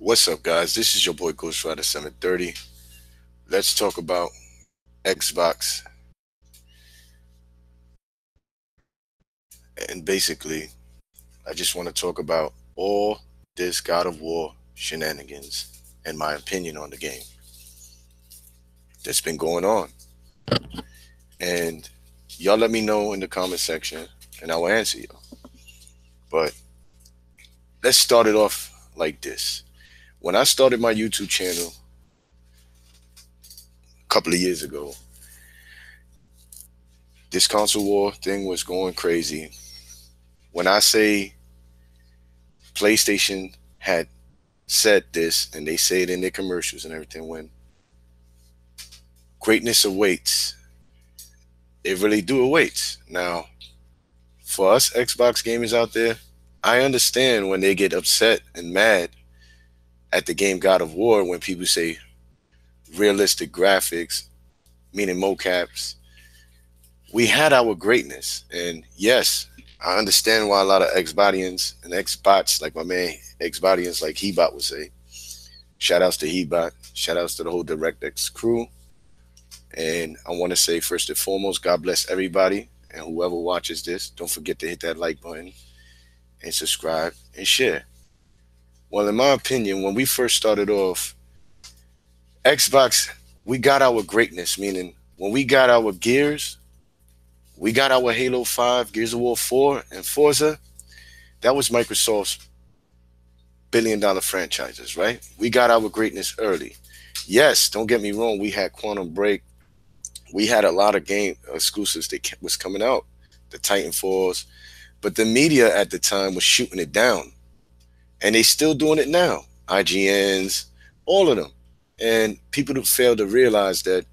What's up, guys? This is your boy Ghost Rider 730. Let's talk about Xbox. And basically, I just want to talk about all this God of War shenanigans and my opinion on the game that's been going on. And y'all let me know in the comment section and I will answer you. But let's start it off like this. When I started my YouTube channel a couple of years ago, this console war thing was going crazy. When I say PlayStation had said this, and they say it in their commercials and everything, when greatness awaits, it really do awaits. Now, for us Xbox gamers out there, I understand when they get upset and mad at the game God of War when people say realistic graphics, meaning mocaps. We had our greatness, and yes, I understand why a lot of Xbotians and Xbots, like my man Xbotians, like Hebot would say. Shout outs to Hebot. Shout outs to the whole DirectX crew. And I want to say, first and foremost, God bless everybody. And whoever watches this, don't forget to hit that like button and subscribe and share. Well, in my opinion, when we first started off, Xbox, we got our greatness, meaning when we got our Gears, we got our Halo 5, Gears of War 4, and Forza. That was Microsoft's billion-dollar franchises, right? We got our greatness early. Yes, don't get me wrong, we had Quantum Break. We had a lot of game exclusives that was coming out, the Titanfalls, but the media at the time was shooting it down, and they still doing it now. IGNs, all of them, and people who failed to realize that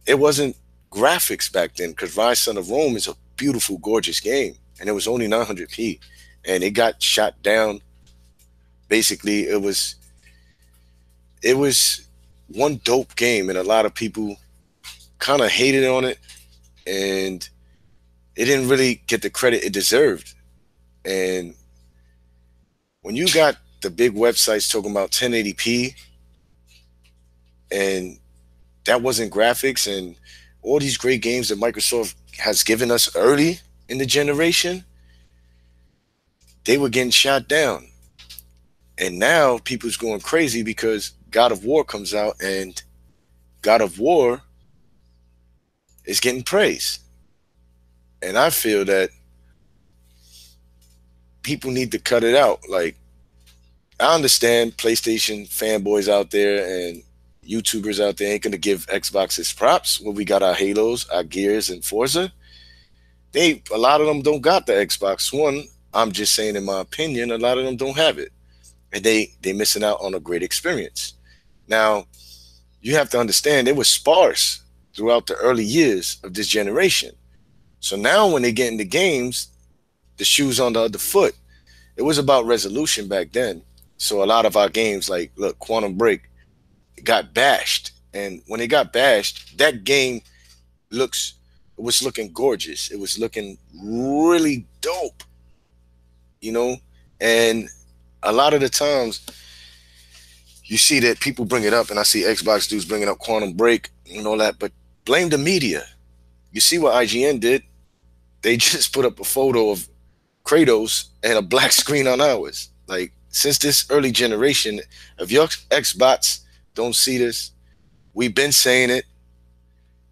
it wasn't graphics back then, because Rise Son of Rome is a beautiful, gorgeous game, and it was only 900p, and it got shot down. Basically, it was one dope game, and a lot of people kind of hated on it, and it didn't really get the credit it deserved. And when you got the big websites talking about 1080p, and that wasn't graphics, and all these great games that Microsoft has given us early in the generation, they were getting shot down. And now people's going crazy because God of War comes out, and God of War is getting praise. And I feel that people need to cut it out. Like, I understand PlayStation fanboys out there and YouTubers out there ain't gonna give Xbox its props when we got our Halos, our Gears, and Forza. A lot of them don't got the Xbox One. I'm just saying, in my opinion, a lot of them don't have it, and they missing out on a great experience. Now, you have to understand it was sparse throughout the early years of this generation. So now when they get into games, the shoe's on the other foot. It was about resolution back then. So a lot of our games, like, look, Quantum Break, got bashed. And when it got bashed, that game it was looking gorgeous. It was looking really dope, you know? And a lot of the times you see that people bring it up, and I see Xbox dudes bringing up Quantum Break and all that, but blame the media. You see what IGN did? They just put up a photo of Kratos and a black screen on ours. Like, since this early generation, if your Xbox don't see this, we've been saying it,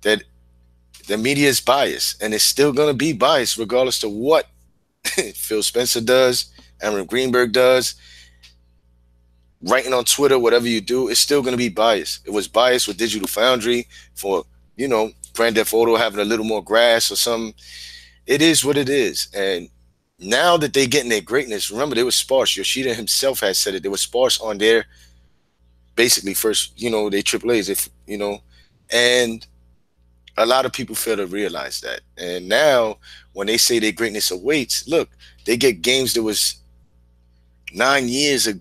that the media is biased, and it's still going to be biased regardless of what Phil Spencer does, Aaron Greenberg does, writing on Twitter, whatever you do, it's still going to be biased. It was biased with Digital Foundry for, Grand Theft Auto having a little more grass or something. It is what it is. And now that they getting their greatness, remember, they were sparse. Yoshida himself has said it. They were sparse on their, basically, first, they triple A's, and a lot of people fail to realize that. And now when they say their greatness awaits, look, they get games that was 9 years, it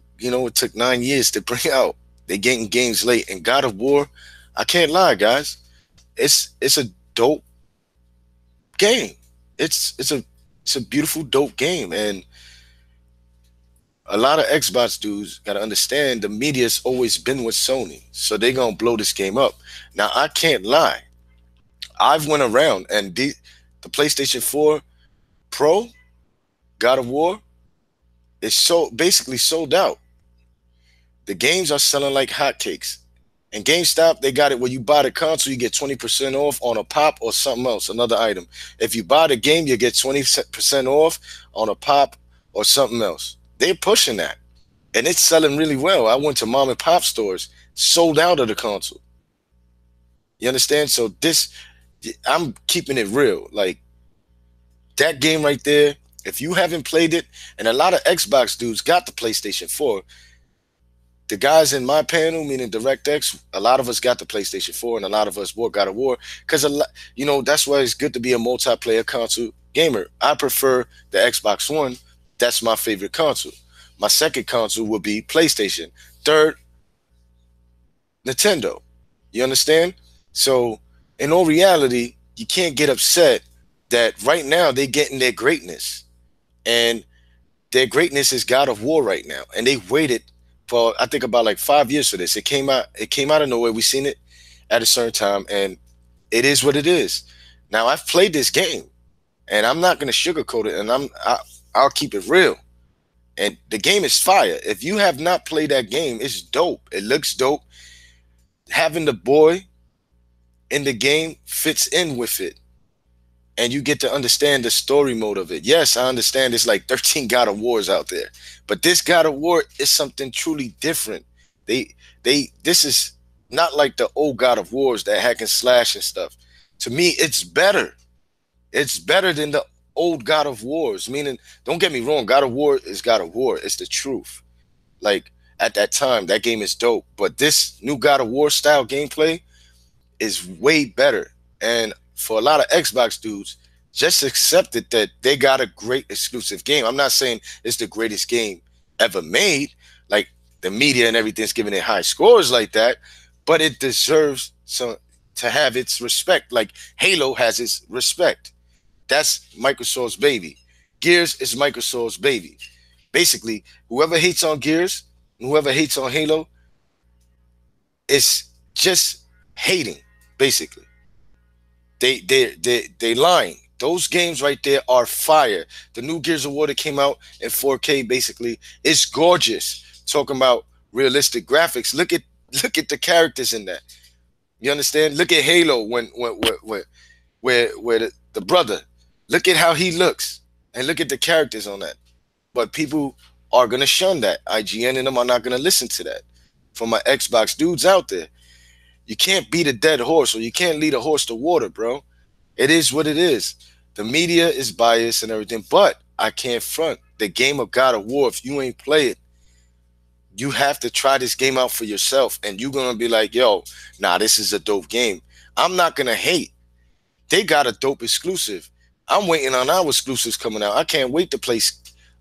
took 9 years to bring out. They getting games late. And God of War, I can't lie, guys, it's a dope game. It's a beautiful, dope game. And a lot of Xbox dudes got to understand the media's always been with Sony, so they gonna blow this game up. Now I can't lie, I've went around and the PlayStation 4 Pro God of War is so basically sold out. The games are selling like hotcakes. And GameStop, they got it where you buy the console, you get 20% off on a pop or something else, another item. If you buy the game, you get 20% off on a pop or something else. They're pushing that. And it's selling really well. I went to mom and pop stores, sold out of the console. You understand? So this, I'm keeping it real. Like that game right there, if you haven't played it, and a lot of Xbox dudes got the PlayStation 4, the guys in my panel, meaning DirectX, a lot of us got the PlayStation 4 and a lot of us bought God of War because, that's why it's good to be a multiplayer console gamer. I prefer the Xbox One. That's my favorite console. My second console would be PlayStation. Third, Nintendo. You understand? So, in all reality, you can't get upset that right now they're getting their greatness. And their greatness is God of War right now. And they waited for I think about like 5 years for this. It came out of nowhere. We seen it at a certain time, and it is what it is. Now I've played this game, and I'm not gonna sugarcoat it, and I'll keep it real. And the game is fire. If you have not played that game, it's dope. It looks dope. Having the boy in the game fits in with it, and you get to understand the story mode of it. Yes, I understand there's like 13 God of Wars out there, but this God of War is something truly different. This is not like the old God of Wars that hack and slash and stuff. To me, it's better. It's better than the old God of Wars. Meaning, don't get me wrong, God of War is God of War. It's the truth. Like at that time, that game is dope. But this new God of War style gameplay is way better. And for a lot of Xbox dudes, just accepted that they got a great exclusive game. I'm not saying it's the greatest game ever made, like the media and everything's giving it high scores like that, but it deserves to have its respect. Like Halo has its respect. That's Microsoft's baby. Gears is Microsoft's baby. Basically, whoever hates on Gears, whoever hates on Halo, is just hating, basically. They lying. Those games right there are fire. The new Gears of War that came out in 4K basically is gorgeous. Talking about realistic graphics. Look at the characters in that. You understand? Look at Halo where the brother. Look at how he looks. And look at the characters on that. But people are gonna shun that. IGN and them are not gonna listen to that. For my Xbox dudes out there. You can't beat a dead horse, or you can't lead a horse to water, bro. It is what it is. The media is biased and everything, but I can't front. The game of God of War, if you ain't play it, you have to try this game out for yourself, and you're going to be like, yo, nah, this is a dope game. I'm not going to hate. They got a dope exclusive. I'm waiting on our exclusives coming out. I can't wait to play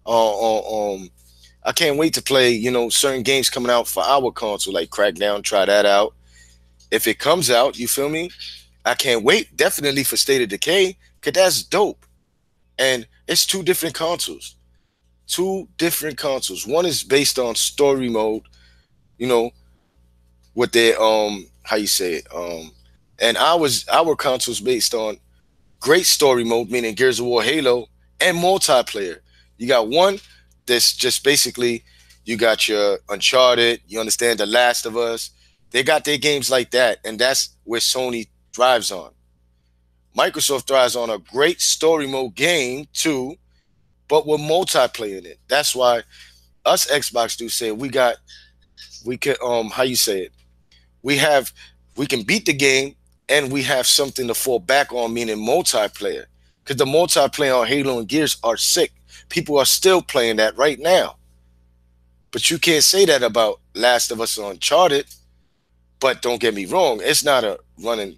I can't wait to play, certain games coming out for our console, like Crackdown, try that out. If it comes out, you feel me? I can't wait definitely for State of Decay, because that's dope. And it's two different consoles. Two different consoles. One is based on story mode, you know, with their how you say it? And our consoles based on great story mode, meaning Gears of War, Halo, and multiplayer. You got one that's just basically you got your Uncharted, you understand, The Last of Us. They got their games like that, and that's where Sony thrives on. Microsoft thrives on a great story mode game too, but with multiplayer in it. That's why us Xbox do say we can how you say it? We can beat the game and we have something to fall back on, meaning multiplayer. Because the multiplayer on Halo and Gears are sick. People are still playing that right now. But you can't say that about Last of Us or Uncharted. But don't get me wrong, it's not a run and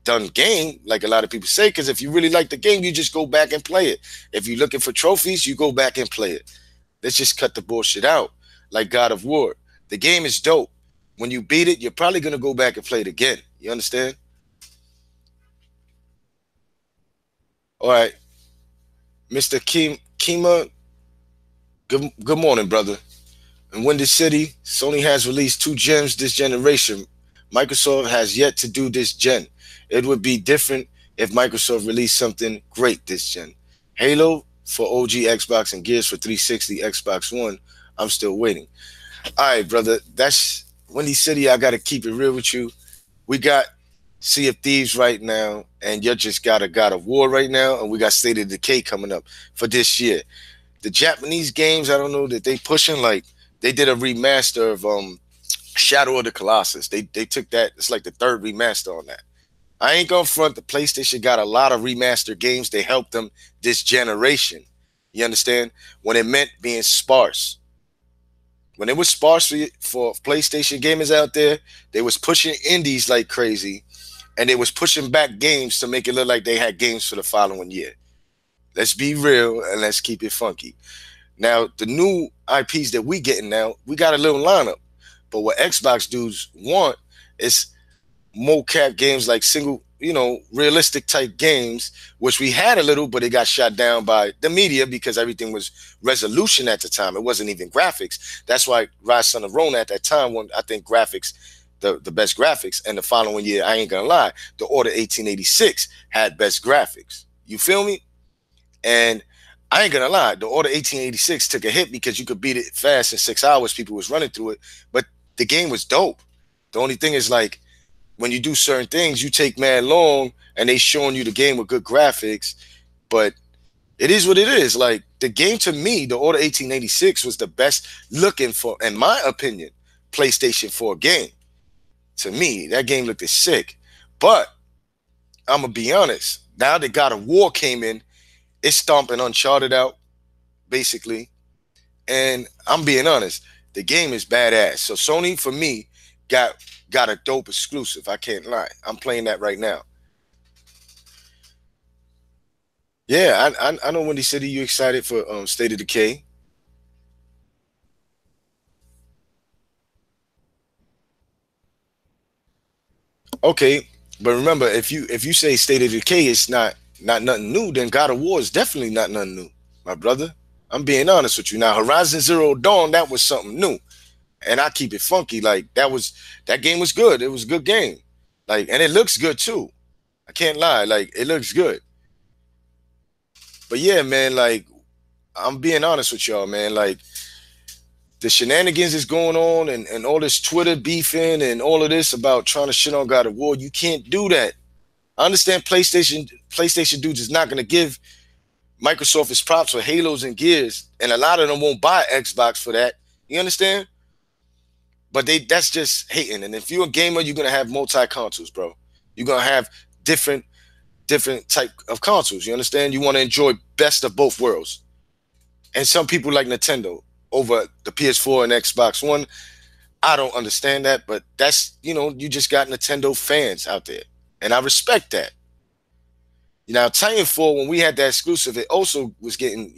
done game like a lot of people say, because if you really like the game, you just go back and play it. If you're looking for trophies, you go back and play it. Let's just cut the bullshit out. Like God of War. The game is dope. When you beat it, you're probably going to go back and play it again. You understand? All right. Mr. Kima, good morning, brother. In Windy City, Sony has released two gems this generation. Microsoft has yet to do this gen. It would be different if Microsoft released something great this gen. Halo for OG Xbox and Gears for 360 Xbox One. I'm still waiting. All right, brother. That's Windy City. I got to keep it real with you. We got Sea of Thieves right now, and you just got a God of War right now, and we got State of Decay coming up for this year. The Japanese games, I don't know that they pushing like they did a remaster of Shadow of the Colossus. They took that. It's like the third remaster on that. I ain't gonna front. The PlayStation got a lot of remastered games. They helped them this generation. You understand? When it meant being sparse. When it was sparse for PlayStation gamers out there, they was pushing indies like crazy, and they was pushing back games to make it look like they had games for the following year. Let's be real and let's keep it funky. Now, the new IPs that we getting now, we got a little lineup. But what Xbox dudes want is mocap games like single, realistic type games, which we had a little, but it got shot down by the media because everything was resolution at the time. It wasn't even graphics. That's why Rise Son of Rona at that time, when I think graphics, the best graphics, and the following year, I ain't gonna lie, the Order 1886 had best graphics. You feel me? And I ain't gonna lie, the Order 1886 took a hit because you could beat it fast in 6 hours. People was running through it, but the game was dope. The only thing is, like, when you do certain things, you take mad long, and they showing you the game with good graphics. But it is what it is. Like, the game, to me, the Order 1886 was the best looking for, in my opinion, PlayStation 4 game. To me, that game looked sick. But I'm gonna be honest. Now that God of War came in, it's stomping Uncharted out, basically. And I'm being honest, the game is badass. So Sony, for me, got a dope exclusive. I can't lie. I'm playing that right now. Yeah, I know Windy City, you excited for State of Decay. Okay, but remember, if you say State of Decay is not nothing new, then God of War is definitely not nothing new, my brother. I'm being honest with you. Now, Horizon Zero Dawn, that was something new. And I keep it funky. Like, that game was good. It was a good game. Like, and it looks good too. I can't lie. Like, it looks good. But yeah, man, like, I'm being honest with y'all, man. Like, the shenanigans is going on, and all this Twitter beefing and all of this about trying to shit on God of War. You can't do that. I understand PlayStation dudes is not gonna give Microsoft its props for Halos and Gears, and a lot of them won't buy Xbox for that. You understand? But that's just hating. And if you're a gamer, you're gonna have multi consoles, bro. You're gonna have different type of consoles. You understand? You want to enjoy best of both worlds. And some people like Nintendo over the PS4 and Xbox One. I don't understand that, but that's, you just got Nintendo fans out there. And I respect that. Now, Titanfall, when we had that exclusive, it also was getting,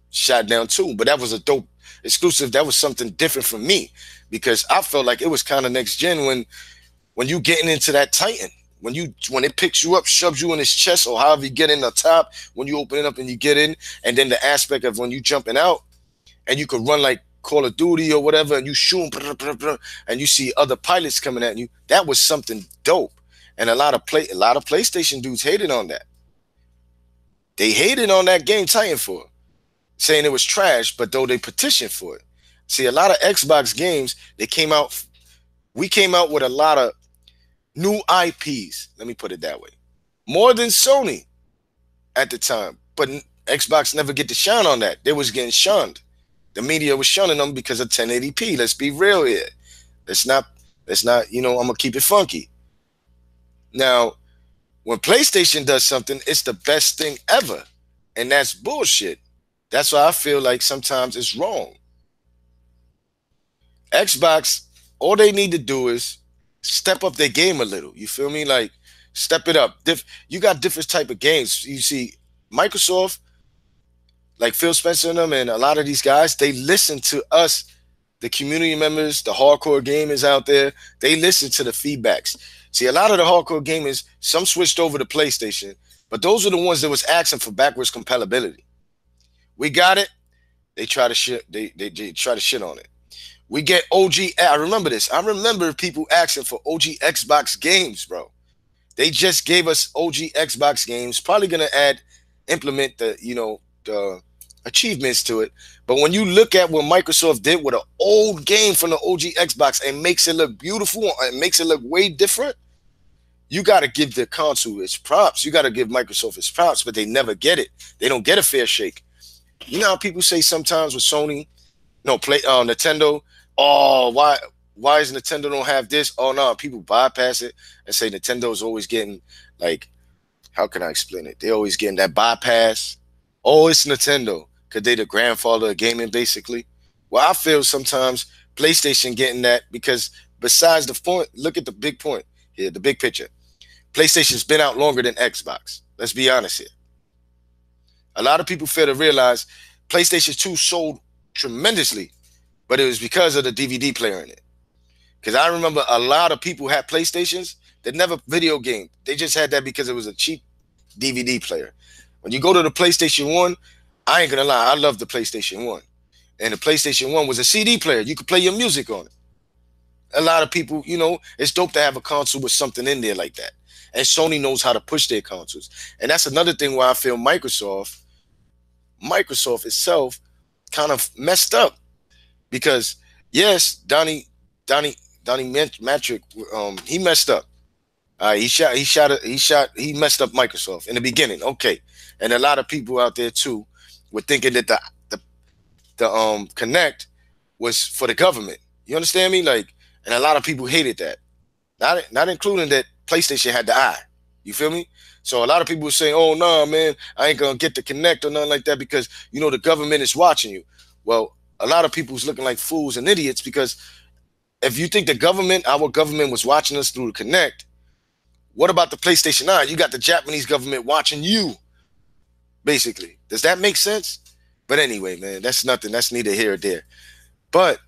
shot down too. But that was a dope exclusive. That was something different for me because I felt like it was kind of next gen when you getting into that Titan. When it picks you up, shoves you in his chest, or however you get in the top, when you open it up and you get in, and then the aspect of when you jumping out and you could run like Call of Duty or whatever, and you shoot and you see other pilots coming at you, that was something dope. And a lot of PlayStation dudes hated on that. They hated on that game Titanfall, saying it was trash, but though they petitioned for it. See, a lot of Xbox games, we came out with a lot of new IPs, let me put it that way. More than Sony at the time. But Xbox never get to shine on that. They was getting shunned. The media was shunning them because of 1080p. Let's be real here. Let's not, I'm gonna keep it funky. Now, when PlayStation does something, it's the best thing ever. And that's bullshit. That's why I feel like sometimes it's wrong. Xbox, all they need to do is step up their game a little. You feel me? Like, step it up. You got different type of games. You see, Microsoft, like Phil Spencer and them, and a lot of these guys, they listen to us, the community members, the hardcore gamers out there. They listen to the feedbacks. See, a lot of the hardcore gamers, some switched over to PlayStation, but those are the ones that was asking for backwards compatibility. We got it. They try to shit. They try to shit on it. We get OG. I remember this. I remember people asking for OG Xbox games, bro. They just gave us OG Xbox games. Probably gonna add, implement the the achievements to it. But when you look at what Microsoft did with an old game from the OG Xbox and makes it look beautiful and makes it look way different, you got to give the console its props. You got to give Microsoft its props, but they never get it. They don't get a fair shake. You know how people say sometimes with Sony, no, play Nintendo. Oh, why is Nintendo don't have this? Oh no, people bypass it and say Nintendo's always getting like, how can I explain it? They always getting that bypass. Oh, it's Nintendo because they the grandfather of gaming basically. Well, I feel sometimes PlayStation getting that because besides the point, look at the big point here, the big picture. PlayStation's been out longer than Xbox. Let's be honest here. A lot of people fail to realize PlayStation 2 sold tremendously, but it was because of the DVD player in it. Because I remember a lot of people had PlayStations that never video game. They just had that because it was a cheap DVD player. When you go to the PlayStation 1, I ain't gonna lie, I love the PlayStation 1. And the PlayStation 1 was a CD player. You could play your music on it. A lot of people, it's dope to have a console with something in there like that. And Sony knows how to push their consoles. And that's another thing why I feel Microsoft itself kind of messed up. Because yes, Donnie Matrick, he messed up. He messed up Microsoft in the beginning. Okay. And a lot of people out there too were thinking that the Connect was for the government. You understand me? Like, and a lot of people hated that. Not including that PlayStation had the eye. You feel me? So a lot of people were saying, "Oh no, man, I ain't gonna get the Connect or nothing like that because the government is watching you." Well, a lot of people was looking like fools and idiots because if you think our government was watching us through the Connect, what about the PlayStation 9? You got the Japanese government watching you, basically. Does that make sense? But anyway, man, that's nothing. That's neither here or there. But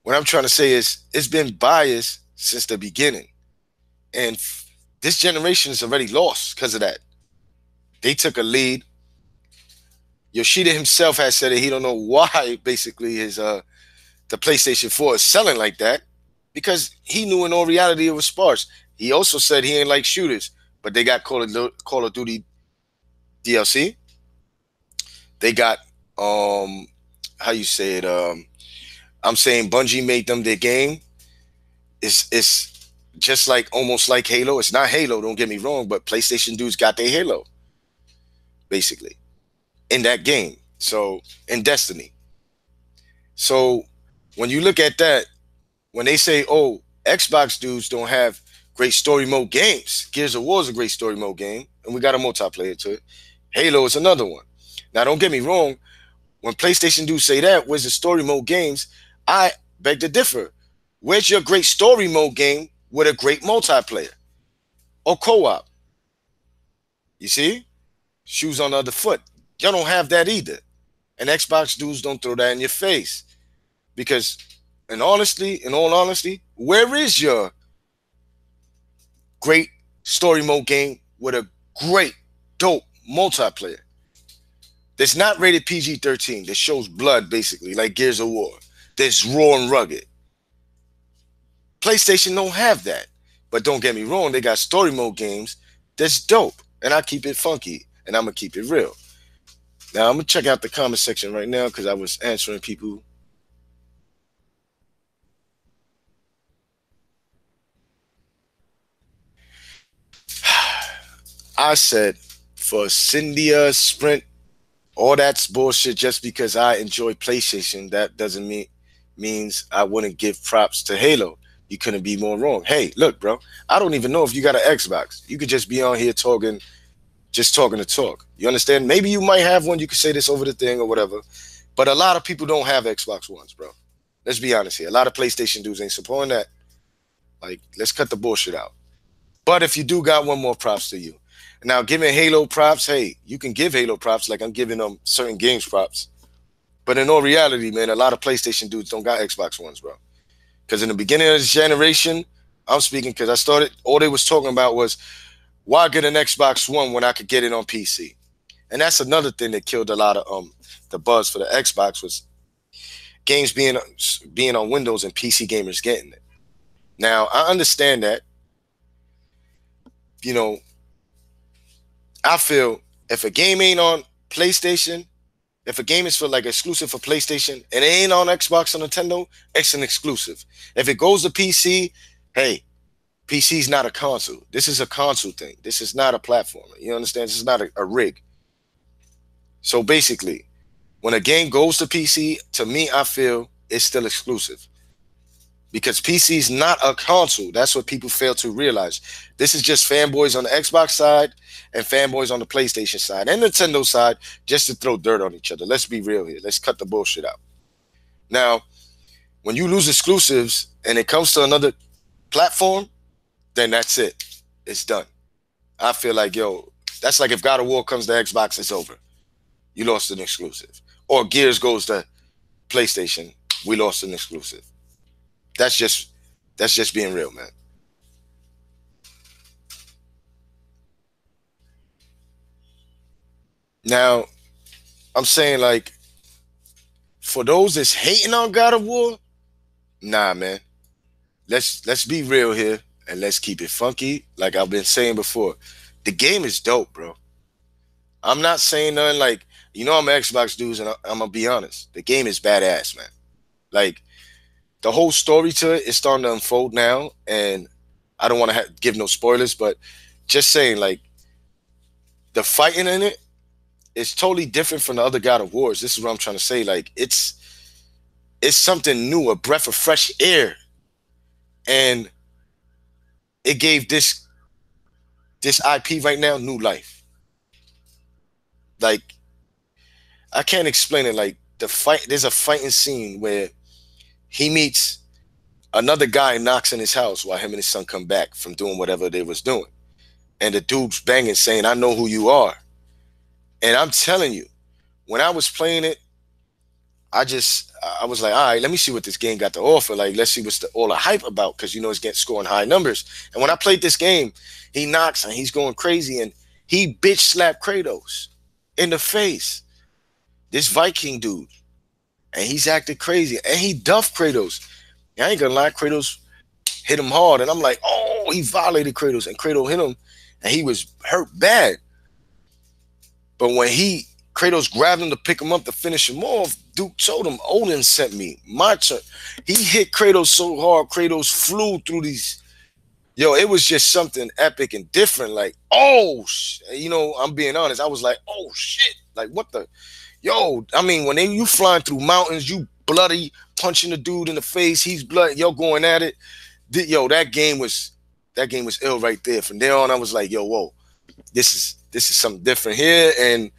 what I'm trying to say is it's been biased since the beginning. And this generation is already lost because of that. They took a lead. Yoshida himself has said that he don't know why basically the PlayStation 4 is selling like that because he knew in all reality it was sparse. He also said he ain't like shooters, but they got Call of Duty DLC. They got how you say it? I'm saying Bungie made them their game. It's just like almost like Halo. It's not Halo, don't get me wrong, but PlayStation dudes got their Halo, basically, in that game. So in Destiny. So when you look at that, when they say, oh, Xbox dudes don't have great story mode games. Gears of War is a great story mode game, and we got a multiplayer to it. Halo is another one. Now, don't get me wrong. When PlayStation dudes say that, where's the story mode games? I beg to differ. Where's your great story mode game with a great multiplayer or co-op? You see? Shoes on the other foot. Y'all don't have that either. And Xbox dudes don't throw that in your face. Because, in all honesty, where is your great story mode game with a great, dope multiplayer that's not rated PG-13, that shows blood, basically, like Gears of War, that's raw and rugged? PlayStation don't have that. But don't get me wrong, they got story mode games that's dope. And I keep it funky, and I'm going to keep it real. Now, I'm going to check out the comment section right now because I was answering people. I said, for Cyndia, Sprint, all that's bullshit just because I enjoy PlayStation. That doesn't means I wouldn't give props to Halo. You couldn't be more wrong. Hey, look, bro, I don't even know if you got an Xbox. You could just be on here talking to talk. You understand? Maybe you might have one. You could say this over the thing or whatever. But a lot of people don't have Xbox Ones, bro. Let's be honest here. A lot of PlayStation dudes ain't supporting that. Like, let's cut the bullshit out. But if you do got one, more props to you. Now, giving Halo props, hey, you can give Halo props like I'm giving them certain games props. But in all reality, man, a lot of PlayStation dudes don't got Xbox Ones, bro. Because in the beginning of this generation, I'm speaking because I started, all they was talking about was, why get an Xbox One when I could get it on PC? And that's another thing that killed a lot of the buzz for the Xbox was games being on Windows and PC gamers getting it. Now I understand that, you know, I feel if a game ain't on PlayStation, if a game is for like exclusive for PlayStation and it ain't on Xbox or Nintendo, it's an exclusive. If it goes to PC, hey, PC's not a console. This is a console thing. This is not a platformer. You understand? This is not a rig. So basically, when a game goes to PC, to me, I feel it's still exclusive because PC is not a console. That's what people fail to realize. This is just fanboys on the Xbox side and fanboys on the PlayStation side and Nintendo side just to throw dirt on each other. Let's be real here. Let's cut the bullshit out. Now, when you lose exclusives and it comes to another platform, then that's it. It's done. I feel like, yo, that's like if God of War comes to Xbox, it's over. You lost an exclusive. Or Gears goes to PlayStation, we lost an exclusive. That's just being real, man. Now, I'm saying like for those that's hating on God of War, nah, man. Let's be real here and let's keep it funky. Like I've been saying before, the game is dope, bro. I'm not saying nothing like I'm an Xbox dudes, and I'm gonna be honest. The game is badass, man. Like the whole story to it is starting to unfold now, and I don't want to give no spoilers, but just saying like the fighting in it is totally different from the other God of Wars. This is what I'm trying to say. Like it's something new, a breath of fresh air, and it gave this IP right now new life. Like I can't explain it. Like the fight, there's a fighting scene where he meets another guy, knocks in his house while him and his son come back from doing whatever they was doing, and the dude's banging, saying, "I know who you are." And I'm telling you, when I was playing it, I was like, all right, let me see what this game got to offer. Like, let's see what's all the hype about, because it's getting scoring high numbers. And when I played this game, he knocks and he's going crazy, and he bitch slapped Kratos in the face. This Viking dude, and he's acting crazy, and he duffed Kratos. And I ain't gonna lie, Kratos hit him hard, and I'm like, oh, he violated Kratos, and Kratos hit him, and he was hurt bad. But when Kratos grabbed him to pick him up to finish him off, Duke told him, Odin sent me. My turn. He hit Kratos so hard, Kratos flew through these. Yo, it was just something epic and different. Like, oh, I'm being honest. I was like, oh, shit. Like, what the? Yo, I mean, when you flying through mountains, you bloody, punching the dude in the face, he's bloody, yo, going at it. Yo, that game was ill right there. From there on, I was like, yo, whoa, this is something different here. And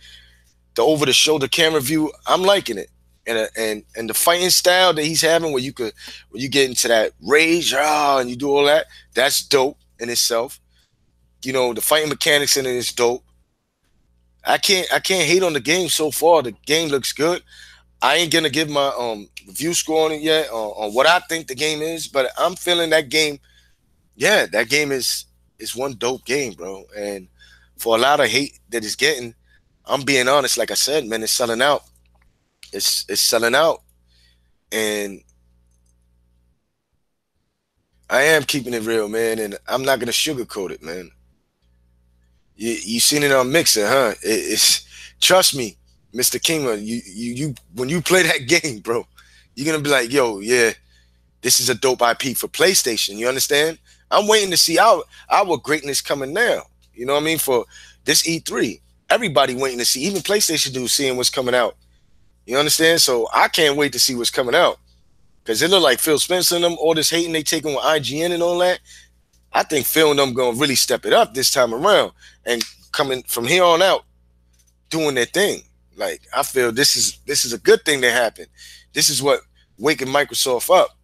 the over the shoulder camera view, I'm liking it. And the fighting style that he's having, when you get into that rage, and you do all that, that's dope in itself. The fighting mechanics in it is dope. I can't hate on the game so far. The game looks good. I ain't gonna give my review score on it yet on what I think the game is, but I'm feeling that game. Yeah, that game is one dope game, bro. And for a lot of hate that it's getting, I'm being honest. Like I said, man, it's selling out. It's selling out, and I am keeping it real, man. And I'm not gonna sugarcoat it, man. You seen it on Mixer, huh? It's trust me, Mr. Kingman. You when you play that game, bro, you're gonna be like, yo, yeah, this is a dope IP for PlayStation. You understand? I'm waiting to see our greatness coming now. You know what I mean? For this E3, everybody waiting to see. Even PlayStation dudes seeing what's coming out. You understand? So I can't wait to see what's coming out, because it look like Phil Spencer and them, all this hating they taking with IGN and all that. I think Phil and them gonna really step it up this time around and coming from here on out doing their thing. Like I feel this is a good thing that happened. This is what waking Microsoft up.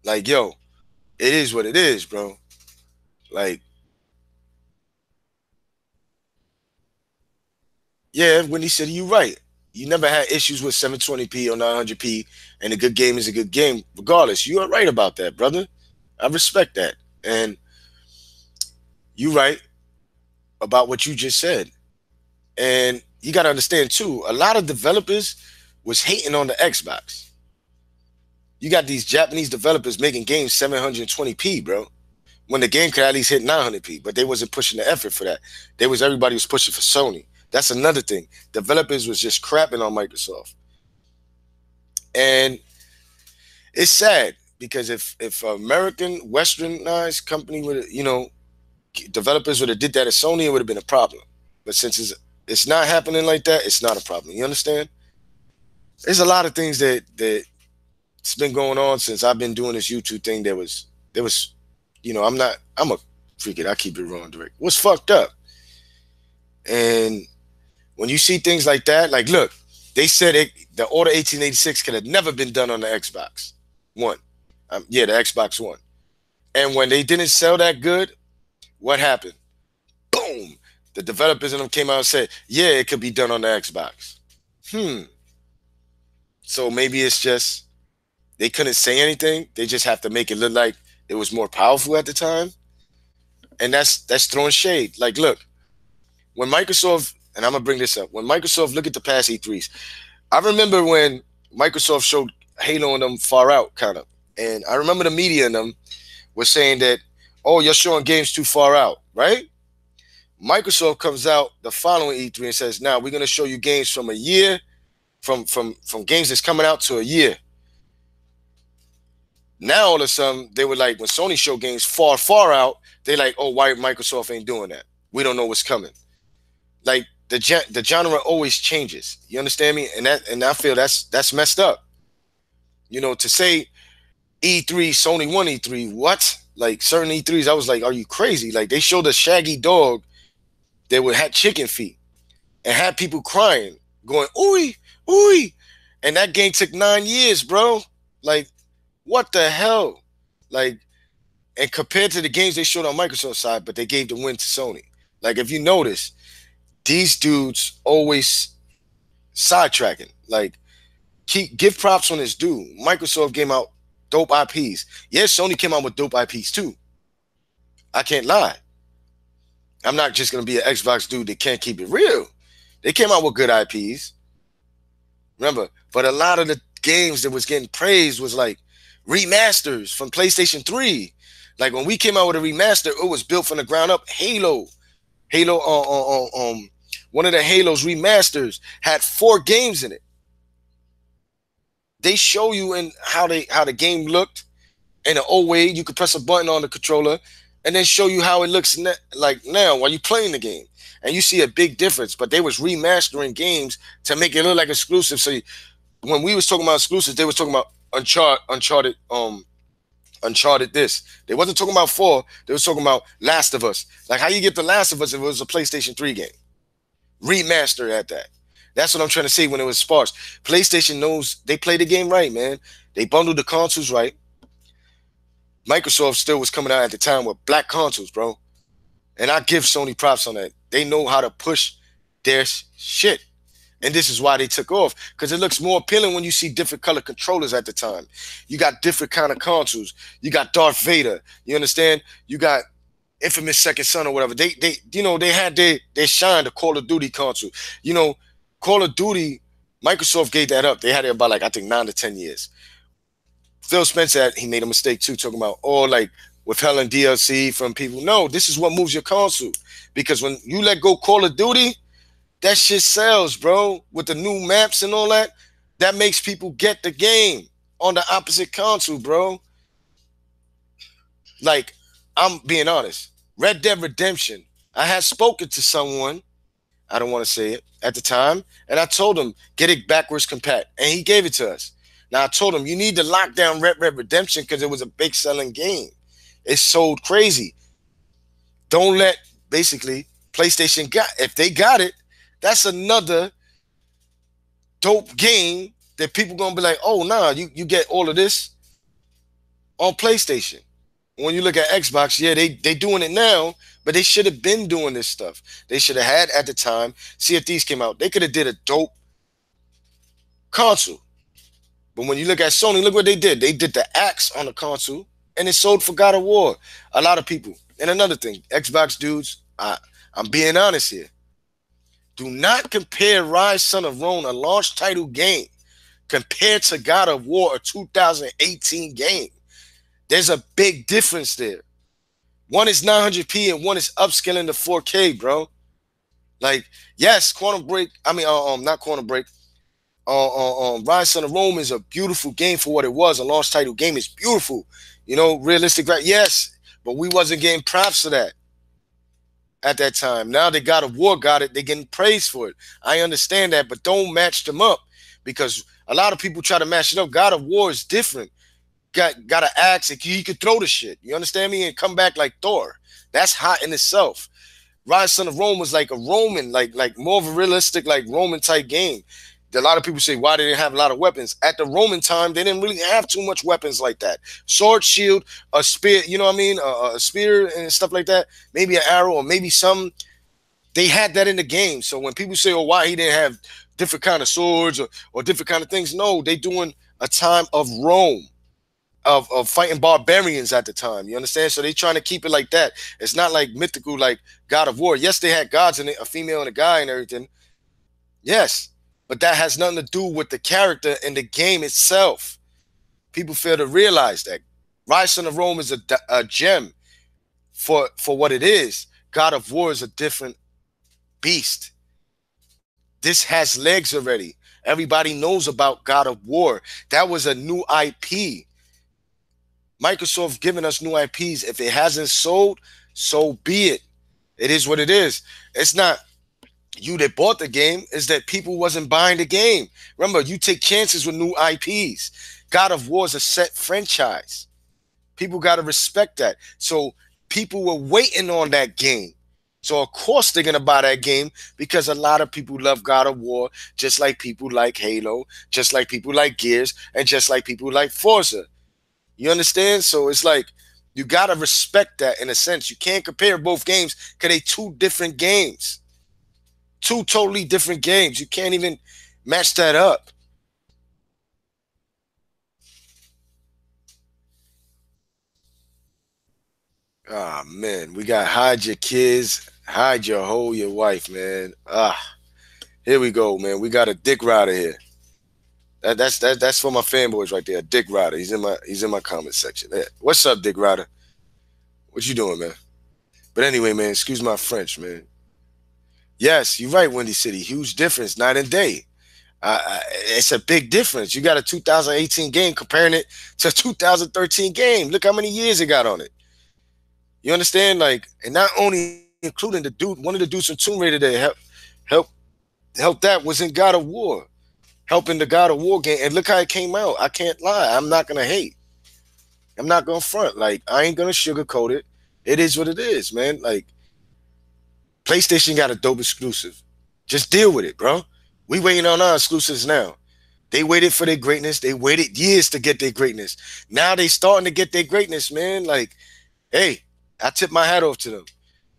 Like, yo, it is what it is, bro. Like, yeah, when he said you right. You never had issues with 720p or 900p, and a good game is a good game, regardless. You are right about that, brother. I respect that. And you right about what you just said. And you got to understand, too, a lot of developers was hating on the Xbox. You got these Japanese developers making games 720p, bro. When the game could at least hit 900p, but they wasn't pushing the effort for that. Everybody was pushing for Sony. That's another thing. Developers was just crapping on Microsoft, and it's sad because if American Westernized company would, developers would have did that at Sony, it would have been a problem. But since it's not happening like that, it's not a problem. You understand? There's a lot of things that's been going on since I've been doing this YouTube thing. There was, I'm a freak it. I keep it wrong, direct. What's fucked up? And when you see things like that, like look, they said the Order 1886 could have never been done on the Xbox One. Yeah, the Xbox One. And when they didn't sell that good, what happened? Boom! The developers and them came out and said, yeah, it could be done on the Xbox. So maybe it's just they couldn't say anything. They just have to make it look like it was more powerful at the time. And that's throwing shade. Like, look, when Microsoft, and I'm gonna bring this up, when Microsoft look at the past E3s, I remember when Microsoft showed Halo and them far out, kind of. And I remember the media and them was saying that, oh, you're showing games too far out, right? Microsoft comes out the following E3 and says, now we're gonna show you games from a year, from games that's coming out to a year. Now all of a sudden they were like, when Sony showed games far out, they like, oh, why Microsoft ain't doing that? We don't know what's coming. Like the genre always changes. You understand me? And I feel that's messed up. To say E3 Sony won E3, what? Like certain E3s, I was like, are you crazy? Like they showed a shaggy dog that would have chicken feet and had people crying, going, ooey, ooey. And that game took 9 years, bro. Like, what the hell? Like, and compared to the games they showed on Microsoft's side, but they gave the win to Sony. Like, if you notice, these dudes always sidetracking. Like, give props on his due. Microsoft came out dope IPs. Yes, Sony came out with dope IPs too. I can't lie. I'm not just gonna be an Xbox dude that can't keep it real. They came out with good IPs. Remember, but a lot of the games that was getting praised was like remasters from PlayStation 3. Like when we came out with a remaster, it was built from the ground up. Halo, one of the Halos remasters had 4 games in it. They show you in how the game looked in the old way. You could press a button on the controller and then show you how it looks like now while you're playing the game, and you see a big difference. But they was remastering games to make it look like exclusive. So when we was talking about exclusives, they was talking about Uncharted this. They wasn't talking about 4. They was talking about Last of Us. Like how you get the Last of Us if it was a PlayStation 3 game. Remaster at that. That's what I'm trying to say when it was sparse. PlayStation knows they play the game right, man. They bundled the consoles right. Microsoft still was coming out at the time with black consoles, bro. And I give Sony props on that. They know how to push their shit. And this is why they took off. Because it looks more appealing when you see different color controllers at the time. You got different kind of consoles. You got Darth Vader. You understand? You got Infamous Second Son or whatever. They had their shine, the Call of Duty console. Call of Duty, Microsoft gave that up. They had it about I think 9 to 10 years. Phil Spencer, he made a mistake too, talking about, like withholding DLC from people. No, this is what moves your console. Because when you let go Call of Duty, that shit sells, bro. With the new maps and all that, that makes people get the game on the opposite console, bro. Like, I'm being honest. Red Dead Redemption, I had spoken to someone, I don't want to say it, at the time, and I told him, get it backwards compat, and he gave it to us. Now, I told him, you need to lock down Red Dead Redemption because it was a big selling game. It sold crazy. Don't let, basically, PlayStation if they got it, that's another dope game that people going to be like, oh, nah, you get all of this on PlayStation. When you look at Xbox, yeah, they doing it now, but they should have been doing this stuff. They should have had at the time. See if these came out. They could have did a dope console. But when you look at Sony, look what they did. They did the axe on the console, and it sold for God of War. A lot of people. And another thing, Xbox dudes, I'm being honest here. Do not compare Rise Son of Rome, a launch title game, compared to God of War, a 2018 game. There's a big difference there. One is 900p and one is upscaling to 4K, bro. Like, yes, Quantum Break. I mean, not Quantum Break. Rise Son of Rome is a beautiful game for what it was. A launch title game is beautiful. You know, realistic. Yes, but we wasn't getting props for that at that time. Now that God of War got it, they're getting praised for it. I understand that, but don't match them up because a lot of people try to match it up. God of War is different. Got an axe. He could throw the shit. You understand me? And come back like Thor. That's hot in itself. Rise Son of Rome was like a Roman, like more of a realistic, like Roman type game. A lot of people say why they didn't have a lot of weapons. At the Roman time, they didn't really have too much weapons like that. Sword, shield, a spear, you know what I mean? A spear and stuff like that. Maybe an arrow or maybe some. They had that in the game. So when people say, oh, why he didn't have different kind of swords or different kind of things, no, they doing a time of Rome. Of fighting barbarians at the time. You understand? So they trying to keep it like that. It's not like mythical like God of War. Yes, they had gods in it, a female and a guy and everything. Yes. But that has nothing to do with the character in the game itself. People fail to realize that. Rise Son of Rome is a gem for what it is. God of War is a different beast. This has legs already. Everybody knows about God of War. That was a new IP. Microsoft giving us new IPs. If it hasn't sold, so be it. It is what it is. It's not you that bought the game, is that people wasn't buying the game. Remember, you take chances with new IPs. God of War is a set franchise. People got to respect that. So people were waiting on that game. So of course they're going to buy that game because a lot of people love God of War, just like people like Halo, just like people like Gears, and just like people like Forza. You understand? So it's like you got to respect that in a sense. You can't compare both games because they two different games. Two totally different games. You can't even match that up. Ah, man. We got hide your kids, hide your hoe, your wife, man. Here we go, man. We got a dick rider here. That's for my fanboys right there. Dick Rider. He's in my comment section. Yeah. What's up, Dick Rider? What you doing, man? But anyway, man, excuse my French, man. Yes, you're right, Windy City. Huge difference, night and day. It's a big difference. You got a 2018 game comparing it to a 2013 game. Look how many years it got on it. You understand? Like, and not only including the dude, one of the dudes from Tomb Raider that help help that was in God of War. Helping the God of War game. And look how it came out. I can't lie. I'm not gonna hate. I'm not gonna front. Like, I ain't gonna sugarcoat it. It is what it is, man. Like, PlayStation got a dope exclusive. Just deal with it, bro. We waiting on our exclusives now. They waited for their greatness. They waited years to get their greatness. Now they starting to get their greatness, man. Like, hey, I tip my hat off to them.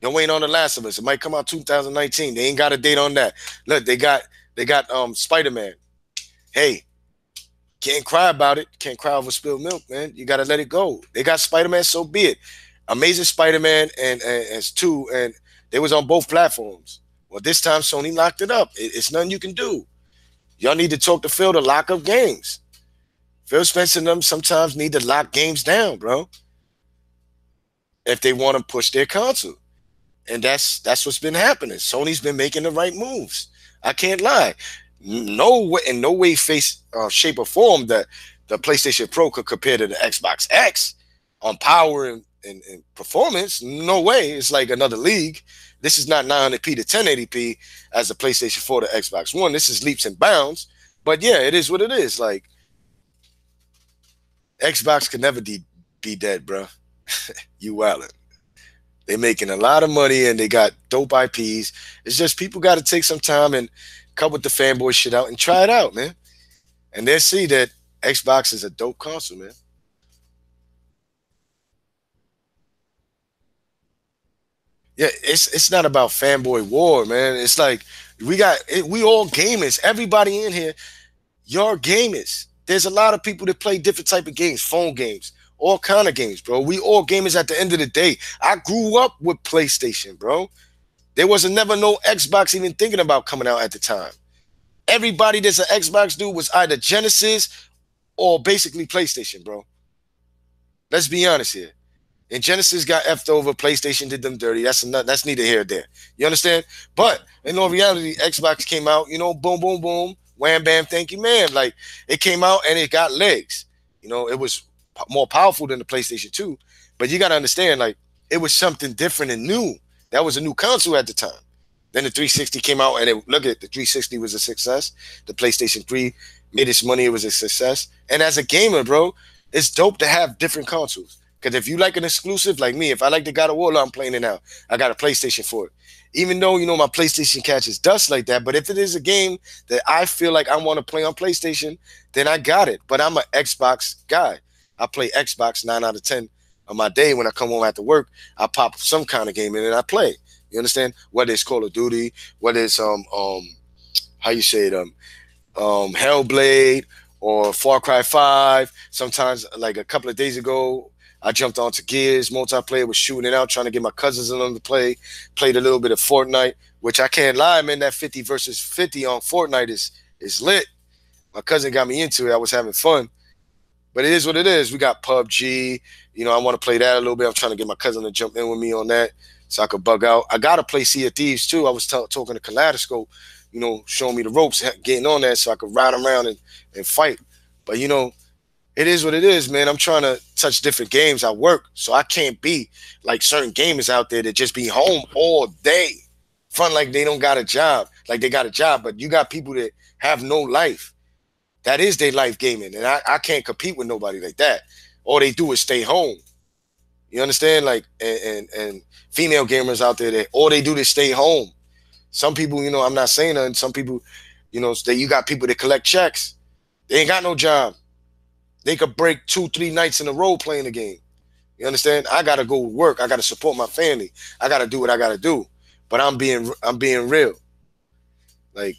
They're waiting on The Last of Us. It might come out 2019. They ain't got a date on that. Look, they got Spider-Man. Hey, can't cry about it. Can't cry over spilled milk, man. You gotta let it go. They got Spider-Man, so be it. Amazing Spider-Man and 2, and they was on both platforms. Well, this time Sony locked it up. It's nothing you can do. Y'all need to talk to Phil to lock up games. Phil Spencer and them sometimes need to lock games down, bro, if they want to push their console. And that's what's been happening. Sony's been making the right moves. I can't lie. No way, in no way, shape, or form that the PlayStation Pro could compare to the Xbox X on power and performance. No way. It's like another league. This is not 900p to 1080p as the PlayStation 4 to Xbox One. This is leaps and bounds. But yeah, it is what it is. Like, Xbox could never be dead, bro. You wildin'. They making a lot of money and they got dope IPs. It's just people got to take some time and cut with the fanboy shit out and try it out, man. And they'll see that Xbox is a dope console, man. Yeah, it's not about fanboy war, man. It's like we all gamers. Everybody in here, you're gamers. There's a lot of people that play different type of games, phone games, all kind of games, bro. We all gamers at the end of the day. I grew up with PlayStation, bro. There was never no Xbox even thinking about coming out at the time. Everybody that's an Xbox dude was either Genesis or basically PlayStation, bro. Let's be honest here. And Genesis got effed over. PlayStation did them dirty. That's neither here nor there. You understand? But in all reality, Xbox came out. You know, boom, boom, boom, wham, bam, thank you, man. Like it came out and it got legs. You know, it was more powerful than the PlayStation 2. But you got to understand, like it was something different and new. That was a new console at the time. Then the 360 came out, and look at it, the 360 was a success. The PlayStation 3 made its money; it was a success. And as a gamer, bro, it's dope to have different consoles. Because if you like an exclusive, like me, if I like the God of War, I'm playing it now. I got a PlayStation for it. Even though, you know, my PlayStation catches dust like that, but if it is a game that I feel like I want to play on PlayStation, then I got it. But I'm an Xbox guy. I play Xbox 9 out of 10 of my day. When I come home after work, I pop some kind of game in and I play. You understand? Whether it's Call of Duty, whether it's how you say it, Hellblade or Far Cry 5. Sometimes, like a couple of days ago, I jumped onto Gears multiplayer, was shooting it out, trying to get my cousins in on to play. Played a little bit of Fortnite, which I can't lie, man. That 50 versus 50 on Fortnite is lit. My cousin got me into it. I was having fun. But it is what it is. We got PUBG. You know, I want to play that a little bit. I'm trying to get my cousin to jump in with me on that so I could bug out. I got to play Sea of Thieves, too. I was talking to Kaleidoscope, you know, showing me the ropes, getting on that so I could ride around and fight. But, you know, it is what it is, man. I'm trying to touch different games. I work, so I can't be like certain gamers out there that just be home all day. Fun like they don't got a job. Like they got a job, but you got people that have no life. That is their life gaming, and I can't compete with nobody like that. All they do is stay home. You understand? Like, and female gamers out there that all they do is stay home. Some people, you know, I'm not saying that. Some people, you know, you got people that collect checks. They ain't got no job. They could break 2-3 nights in a row playing the game. You understand? I gotta go work. I gotta support my family. I gotta do what I gotta do. But I'm being real. Like,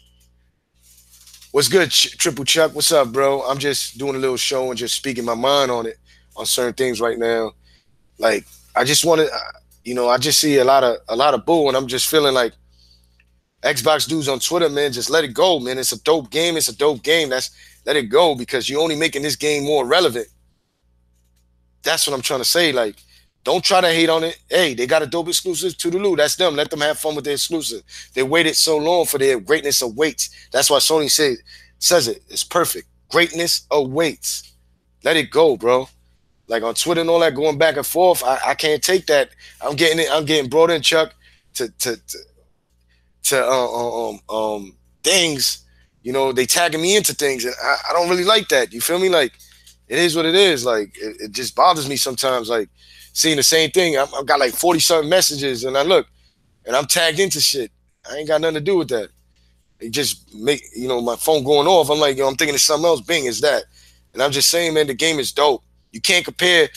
what's good, Triple Chuck? What's up, bro? I'm just doing a little show and just speaking my mind on it, on certain things right now. Like, I just want to, you know, I just see a lot of bull, and I'm just feeling like Xbox dudes on Twitter, man, just let it go, man. It's a dope game. It's a dope game. Let it go, because you're only making this game more relevant. That's what I'm trying to say. Like, don't try to hate on it. Hey, they got a dope exclusive to the Lou. That's them. Let them have fun with their exclusive. They waited so long for their greatness awaits. That's why Sony says it. It's perfect. Greatness awaits. Let it go, bro. Like on Twitter and all that, going back and forth, I can't take that. I'm getting brought in, Chuck, to things. You know, they tagging me into things, and I don't really like that. You feel me? Like, it is what it is. Like, it just bothers me sometimes. Like, seeing the same thing. I've got like 40-something messages, and I look, and I'm tagged into shit. I ain't got nothing to do with that. It just make, you know, my phone going off. I'm like, yo, I'm thinking of something else. Bing, is that? And I'm just saying, man, the game is dope. You can't compare.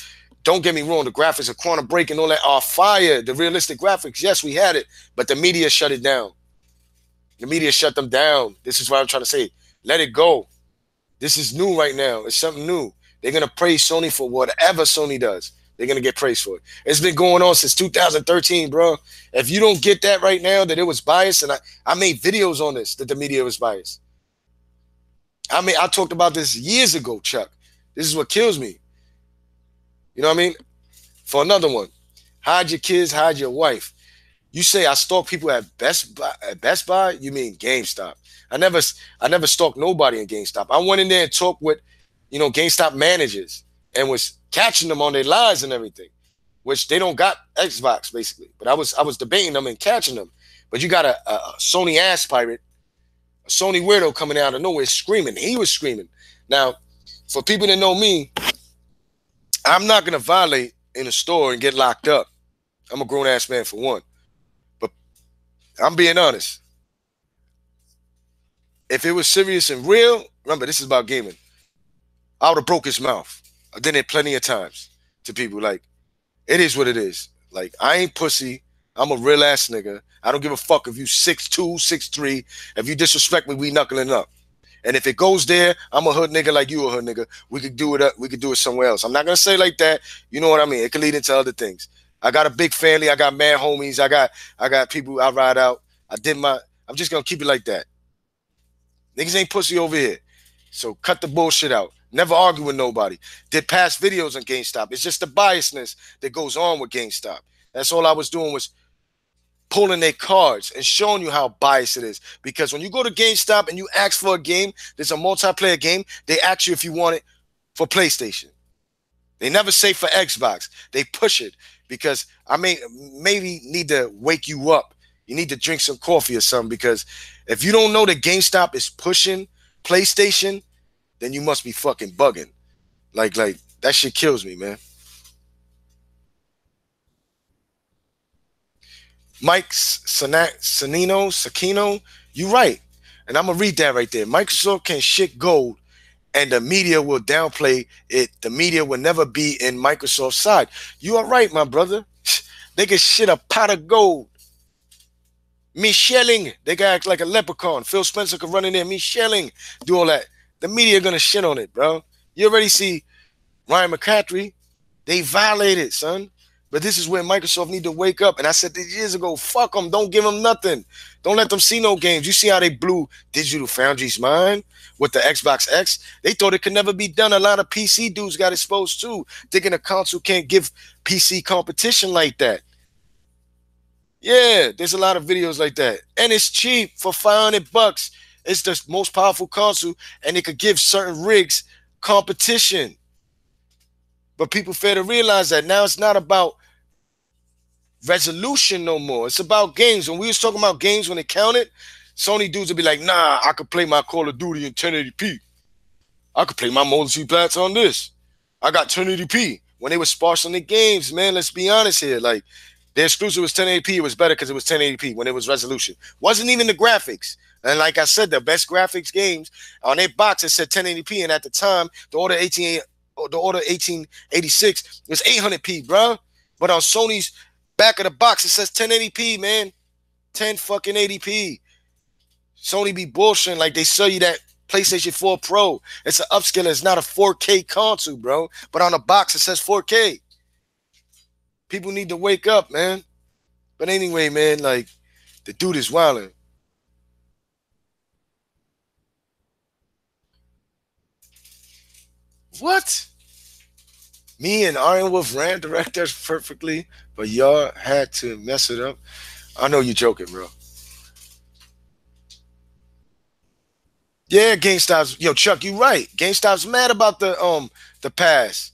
Don't get me wrong. The graphics of Quantum Break and all that are fire. The realistic graphics, yes, we had it, but the media shut it down. The media shut them down. This is what I'm trying to say. Let it go. This is new right now. It's something new. They're going to praise Sony for whatever Sony does. They're going to get praised for it. It's been going on since 2013, bro. If you don't get that right now, that it was biased, and I made videos on this, that the media was biased. I talked about this years ago, Chuck. This is what kills me. You know what I mean? For another one, hide your kids, hide your wife. You say I stalk people at Best Buy, you mean GameStop. I never stalked nobody in GameStop. I went in there and talked with, you know, GameStop managers and was catching them on their lies and everything, which they don't got Xbox basically. But I was debating them and catching them. But you got a Sony ass pirate, a Sony weirdo coming out of nowhere screaming. He was screaming. Now, for people that know me, I'm not gonna violate in a store and get locked up. I'm a grown ass man for one. But I'm being honest. If it was serious and real, remember, this is about gaming, I would have broke his mouth. I did it plenty of times to people. Like, it is what it is. Like, I ain't pussy. I'm a real ass nigga. I don't give a fuck if you 6'2", 6'3". If you disrespect me, we knuckling up. And if it goes there, I'm a hood nigga like you a hood nigga. We could do it. We could do it somewhere else. I'm not gonna say like that. You know what I mean? It could lead into other things. I got a big family. I got mad homies. I got people I ride out. I'm just gonna keep it like that. Niggas ain't pussy over here. So cut the bullshit out. Never argue with nobody. Did past videos on GameStop. It's just the biasness that goes on with GameStop. That's all I was doing was pulling their cards and showing you how biased it is. Because when you go to GameStop and you ask for a game, there's a multiplayer game, they ask you if you want it for PlayStation. They never say for Xbox. They push it because I maybe need to wake you up. You need to drink some coffee or something because if you don't know that GameStop is pushing PlayStation, then you must be fucking bugging. Like that shit kills me, man. Mike Sakino, you right. And I'm gonna read that right there. Microsoft can shit gold and the media will downplay it. The media will never be in Microsoft's side. You are right, my brother. They can shit a pot of gold. Michelling, they can act like a leprechaun. Phil Spencer could run in there, Michelling, do all that. The media gonna shit on it, bro. You already see Ryan McCaffrey. They violated, son. But this is where Microsoft need to wake up. And I said this years ago, fuck them. Don't give them nothing. Don't let them see no games. You see how they blew Digital Foundry's mind with the Xbox X? They thought it could never be done. A lot of PC dudes got exposed too, thinking a console can't give PC competition like that. Yeah, there's a lot of videos like that. And it's cheap for $500. It's the most powerful console, and it could give certain rigs competition. But people fail to realize that now it's not about resolution no more. It's about games. When we was talking about games when it counted, Sony dudes would be like, nah, I could play my Call of Duty in 1080p. I could play my multi-plats on this. I got 1080p. When they were sparse on the games, man, let's be honest here. Like, the exclusive was 1080p. It was better because it was 1080p when it was resolution. Wasn't even the graphics. And like I said, the best graphics games on their box, it said 1080p. And at the time, the Order 1886 was 800p, bro. But on Sony's back of the box, it says 1080p, man. 10 fucking 80p. Sony be bullshitting like they sell you that PlayStation 4 Pro. It's an upscaler. It's not a 4K console, bro. But on the box, it says 4K. People need to wake up, man. But anyway, man, like, the dude is wilding. What? Me and Iron Wolf ran directors perfectly, but y'all had to mess it up. I know you're joking, bro. Yeah, GameStop's yo, Chuck, you right. GameStop's mad about the pass,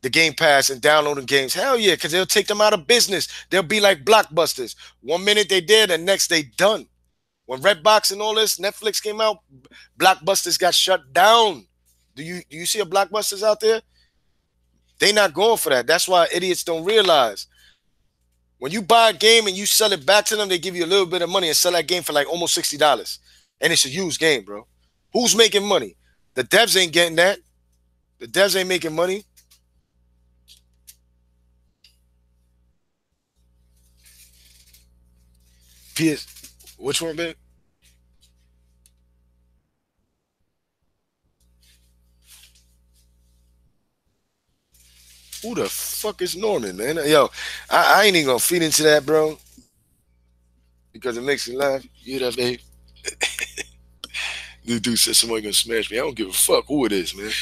the Game Pass and downloading games. Hell yeah, because they'll take them out of business. They'll be like blockbusters. One minute they did, the next they done. When Redbox and all this, Netflix came out, blockbusters got shut down. Do you see a blockbusters out there? They not going for that. That's why idiots don't realize. When you buy a game and you sell it back to them, they give you a little bit of money and sell that game for like almost $60. And it's a used game, bro. Who's making money? The devs ain't getting that. The devs ain't making money. PS, which one, man? Who the fuck is Norman, man? Yo, I ain't even gonna feed into that, bro, because it makes me laugh. You know, babe. This dude said somebody gonna smash me. I don't give a fuck who it is, man.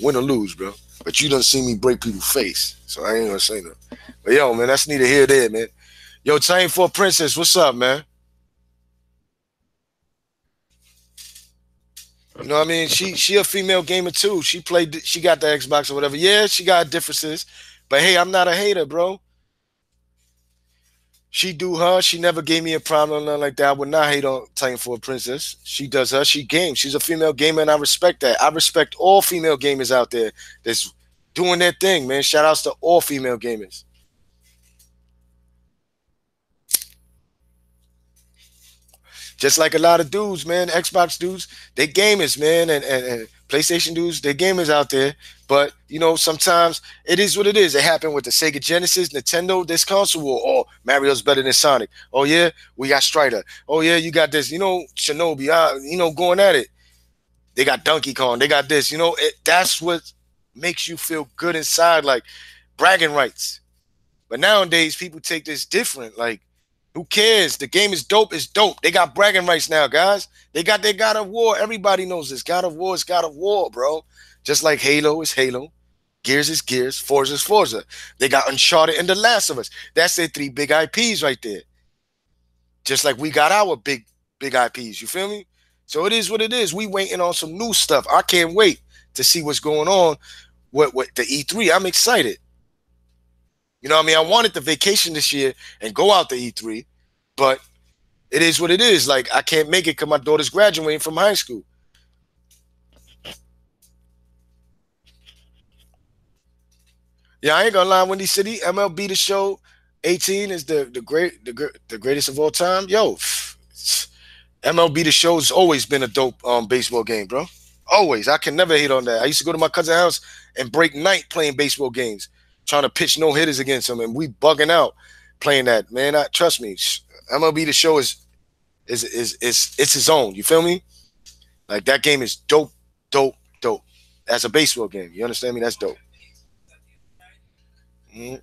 Win or lose, bro. But you done see me break people's face, so I ain't gonna say nothing. But yo, man, that's neither here nor there, man. Yo, Time for Princess, what's up, man? You know what I mean? She a female gamer too. She got the Xbox or whatever. Yeah, she got differences. But hey, I'm not a hater, bro. She do her. She never gave me a problem or nothing like that. I would not hate on Titan for a Princess. She does her. She games. She's a female gamer, and I respect that. I respect all female gamers out there that's doing their thing, man. Shout outs to all female gamers. Just like a lot of dudes, man, Xbox dudes, they gamers, man, and PlayStation dudes, they gamers out there. But you know, sometimes it is what it is. It happened with the Sega Genesis, Nintendo, this console war. Oh, Mario's better than Sonic. Oh yeah, we got Strider. Oh yeah, you got this. You know, Shinobi. Going at it. They got Donkey Kong. They got this. That's what makes you feel good inside, like bragging rights. But nowadays, people take this different. Like Who cares? The game is dope. It's dope. They got bragging rights now, guys. They got their God of War. Everybody knows this. God of War is God of War, bro. Just like Halo is Halo. Gears is Gears. Forza is Forza. They got Uncharted and The Last of Us. That's their three big IPs right there. Just like we got our big IPs. You feel me? So it is what it is. We waiting on some new stuff. I can't wait to see what's going on with the E3. I'm excited. You know what I mean? I wanted the vacation this year and go out to E3, but it is what it is. Like I can't make it because my daughter's graduating from high school. Yeah, I ain't gonna lie, Windy City, MLB The Show 18 is the greatest of all time. Yo, MLB The Show's always been a dope baseball game, bro. Always. I can never hate on that. I used to go to my cousin's house and break night playing baseball games, trying to pitch no hitters against him, and we bugging out playing that. Man, trust me, MLB The Show is it's his own. You feel me? Like that game is dope, dope, dope. As a baseball game, you understand me? That's dope. Mhm.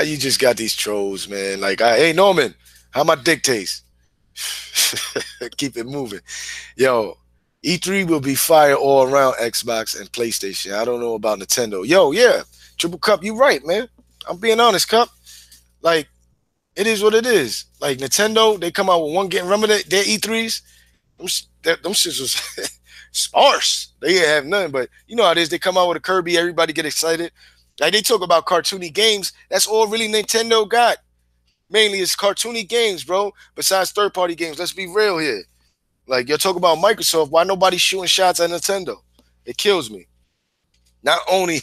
You just got these trolls, man. Like, hey Norman, how my dick taste? Keep it moving, yo. E3 will be fire all around Xbox and PlayStation. I don't know about Nintendo. Yo, yeah, Triple Cup, you right, man. I'm being honest, Cup. Like, it is what it is. Like Nintendo, they come out with one game. Remember their E3s? Them shits was sparse. They didn't have nothing. But you know how it is. They come out with a Kirby, everybody get excited. Like they talk about cartoony games. That's all really Nintendo got. Mainly it's cartoony games, bro. Besides third party games. Let's be real here. Like you're talking about Microsoft. Why nobody shooting shots at Nintendo? It kills me. Not only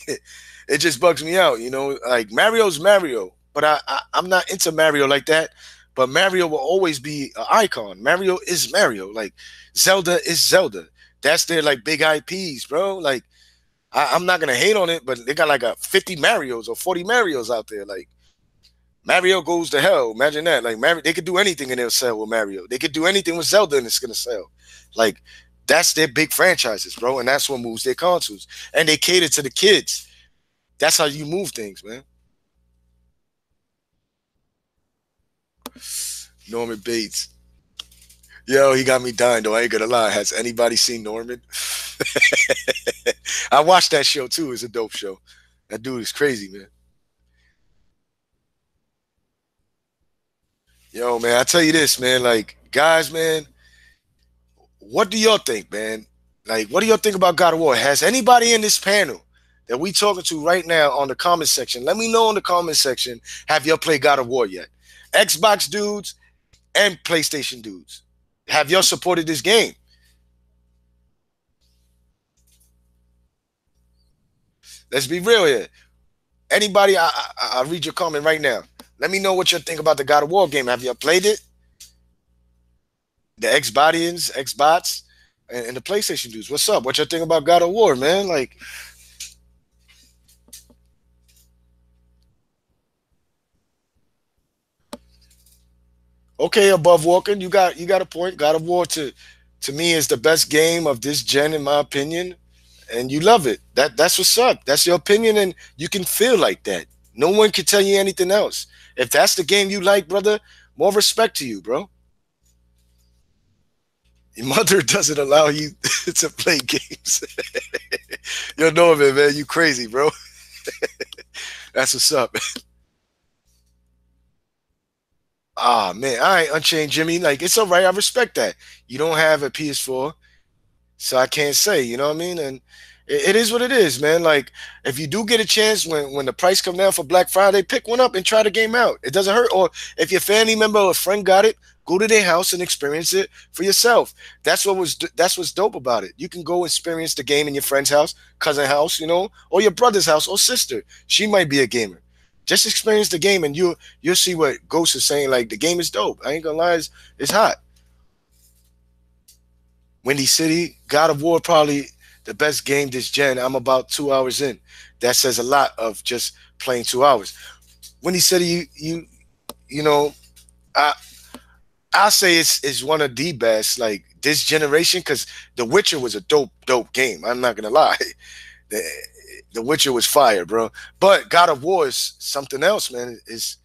it just bugs me out, you know. Like Mario's Mario, but I'm not into Mario like that. But Mario will always be an icon. Mario is Mario. Like Zelda is Zelda. That's their like big IPs, bro. Like I'm not gonna hate on it, but they got like a 50 Mario's or 40 Mario's out there. Like Mario goes to hell. Imagine that. Like Mario, they could do anything and they'll sell with Mario. They could do anything with Zelda and it's gonna sell. Like that's their big franchises, bro, and that's what moves their consoles. And they cater to the kids. That's how you move things, man. Norman Bates. Yo, he got me dying though. I ain't gonna lie. Has anybody seen Norman? I watched that show too. It's a dope show. That dude is crazy, man. Yo, man, I tell you this, man. Like, guys, man, what do y'all think, man? Like, what do y'all think about God of War? Has anybody in this panel that we talking to right now on the comment section? Let me know in the comment section. Have y'all played God of War yet? Xbox dudes and PlayStation dudes. Have y'all supported this game? Let's be real here. Anybody, I read your comment right now. Let me know what you think about the God of War game. Have you played it? The Xbotians, Xbots, and the PlayStation dudes. What's up? What you think about God of War, man? Like, okay, above walking, you got a point. God of War to me is the best game of this gen, in my opinion, and you love it. That's what's up. That's your opinion, and you can feel like that. No one can tell you anything else. If that's the game you like, brother, more respect to you, bro. Your mother doesn't allow you to play games. You know it, man. You crazy, bro. That's what's up. Ah, man. All right, Unchained Jimmy. Like, it's all right. I respect that. You don't have a PS4, so I can't say, you know what I mean? And it is what it is, man. Like, if you do get a chance when the price come down for Black Friday, pick one up and try the game out. It doesn't hurt. Or if your family member or a friend got it, go to their house and experience it for yourself. That's what's dope about it. You can go experience the game in your friend's house, cousin house, you know, or your brother's house or sister. She might be a gamer. Just experience the game and you'll see what Ghost is saying. Like the game is dope. I ain't gonna lie, it's hot. Windy City, God of War, probably the best game this gen. I'm about 2 hours in. That says a lot of just playing 2 hours. Windy City, you know, I I say it's one of the best like this generation because The Witcher was a dope game. I'm not gonna lie. The Witcher was fire, bro. But God of War is something else, man. It's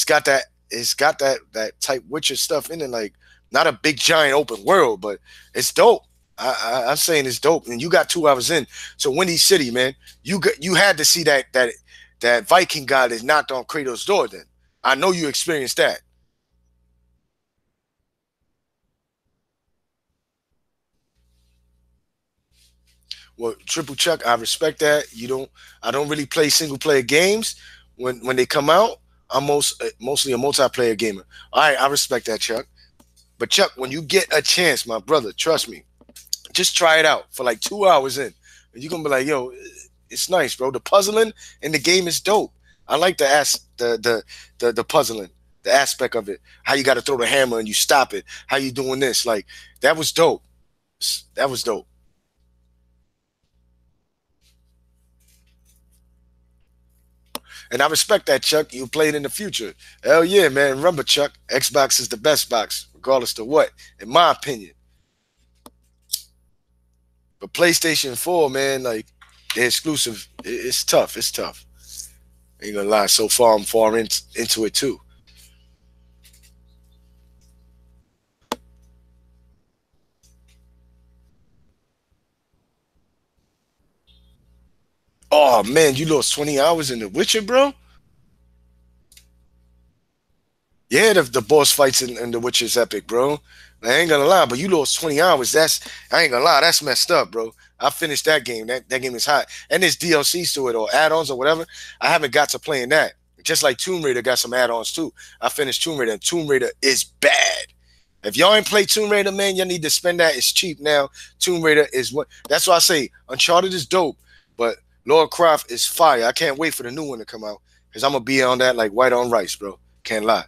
got that that type Witcher stuff in it, like not a big giant open world, but it's dope. I'm saying it's dope, and you got 2 hours in. So Windy City, man, you had to see that Viking guy that knocked on Kratos' door. Then I know you experienced that. Well, Triple Chuck, I respect that. You don't. I don't really play single player games when they come out. I'm mostly a multiplayer gamer. All right, I respect that, Chuck. But Chuck, when you get a chance, my brother, trust me, just try it out for like 2 hours in, and you're gonna be like, yo, it's nice, bro. The puzzling in the game is dope. I like the puzzling, the aspect of it. How you got to throw the hammer and you stop it. How you doing this? Like that was dope. That was dope. And I respect that, Chuck. You played in the future. Hell yeah, man. Remember, Chuck, Xbox is the best box, regardless of what, in my opinion. But PlayStation 4, man, like the exclusive, it's tough. It's tough. Ain't gonna lie. So far, I'm far into it too. Oh man, you lost 20 hours in The Witcher, bro. Yeah, the boss fights in The Witcher's epic, bro. I ain't gonna lie, but you lost 20 hours. That's I ain't gonna lie, that's messed up, bro. I finished that game. That game is hot. And there's DLCs to it or add-ons or whatever. I haven't got to playing that. Just like Tomb Raider got some add-ons too. I finished Tomb Raider, and Tomb Raider is bad. If y'all ain't played Tomb Raider, man, y'all need to spend that. It's cheap now. Tomb Raider is what that's why I say Uncharted is dope, but Lord Croft is fire. I can't wait for the new one to come out. Because I'm gonna be on that like white on rice, bro. Can't lie.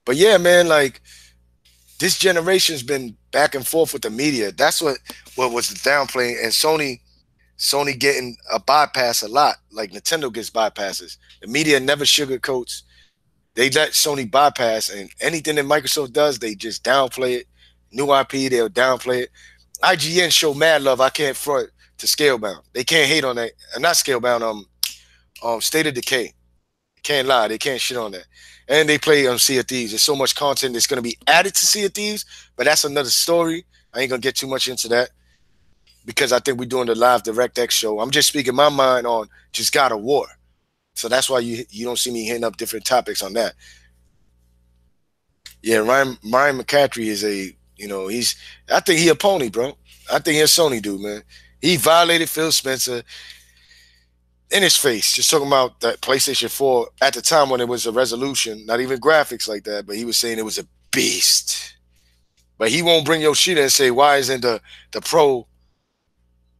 But yeah, man, like this generation's been back and forth with the media. That's what was the downplaying, and Sony getting a bypass a lot. Like Nintendo gets bypasses. The media never sugarcoats. They let Sony bypass, and anything that Microsoft does, they just downplay it. New IP, they'll downplay it. IGN show mad love. I can't front to Scalebound. They can't hate on that. Not Scalebound. State of Decay. Can't lie. They can't shit on that. And they play Sea of Thieves. There's so much content that's going to be added to Sea of Thieves, but that's another story. I ain't going to get too much into that because I think we're doing the live DirectX show. I'm just speaking my mind on just God of War. So that's why you don't see me hitting up different topics on that. Yeah, Ryan McCaffrey is he's I think he a pony, bro. I think he a Sony dude, man. He violated Phil Spencer in his face, just talking about that PlayStation 4 at the time when it was a resolution, not even graphics like that, but he was saying it was a beast. But he won't bring Yoshida and say, why isn't the Pro?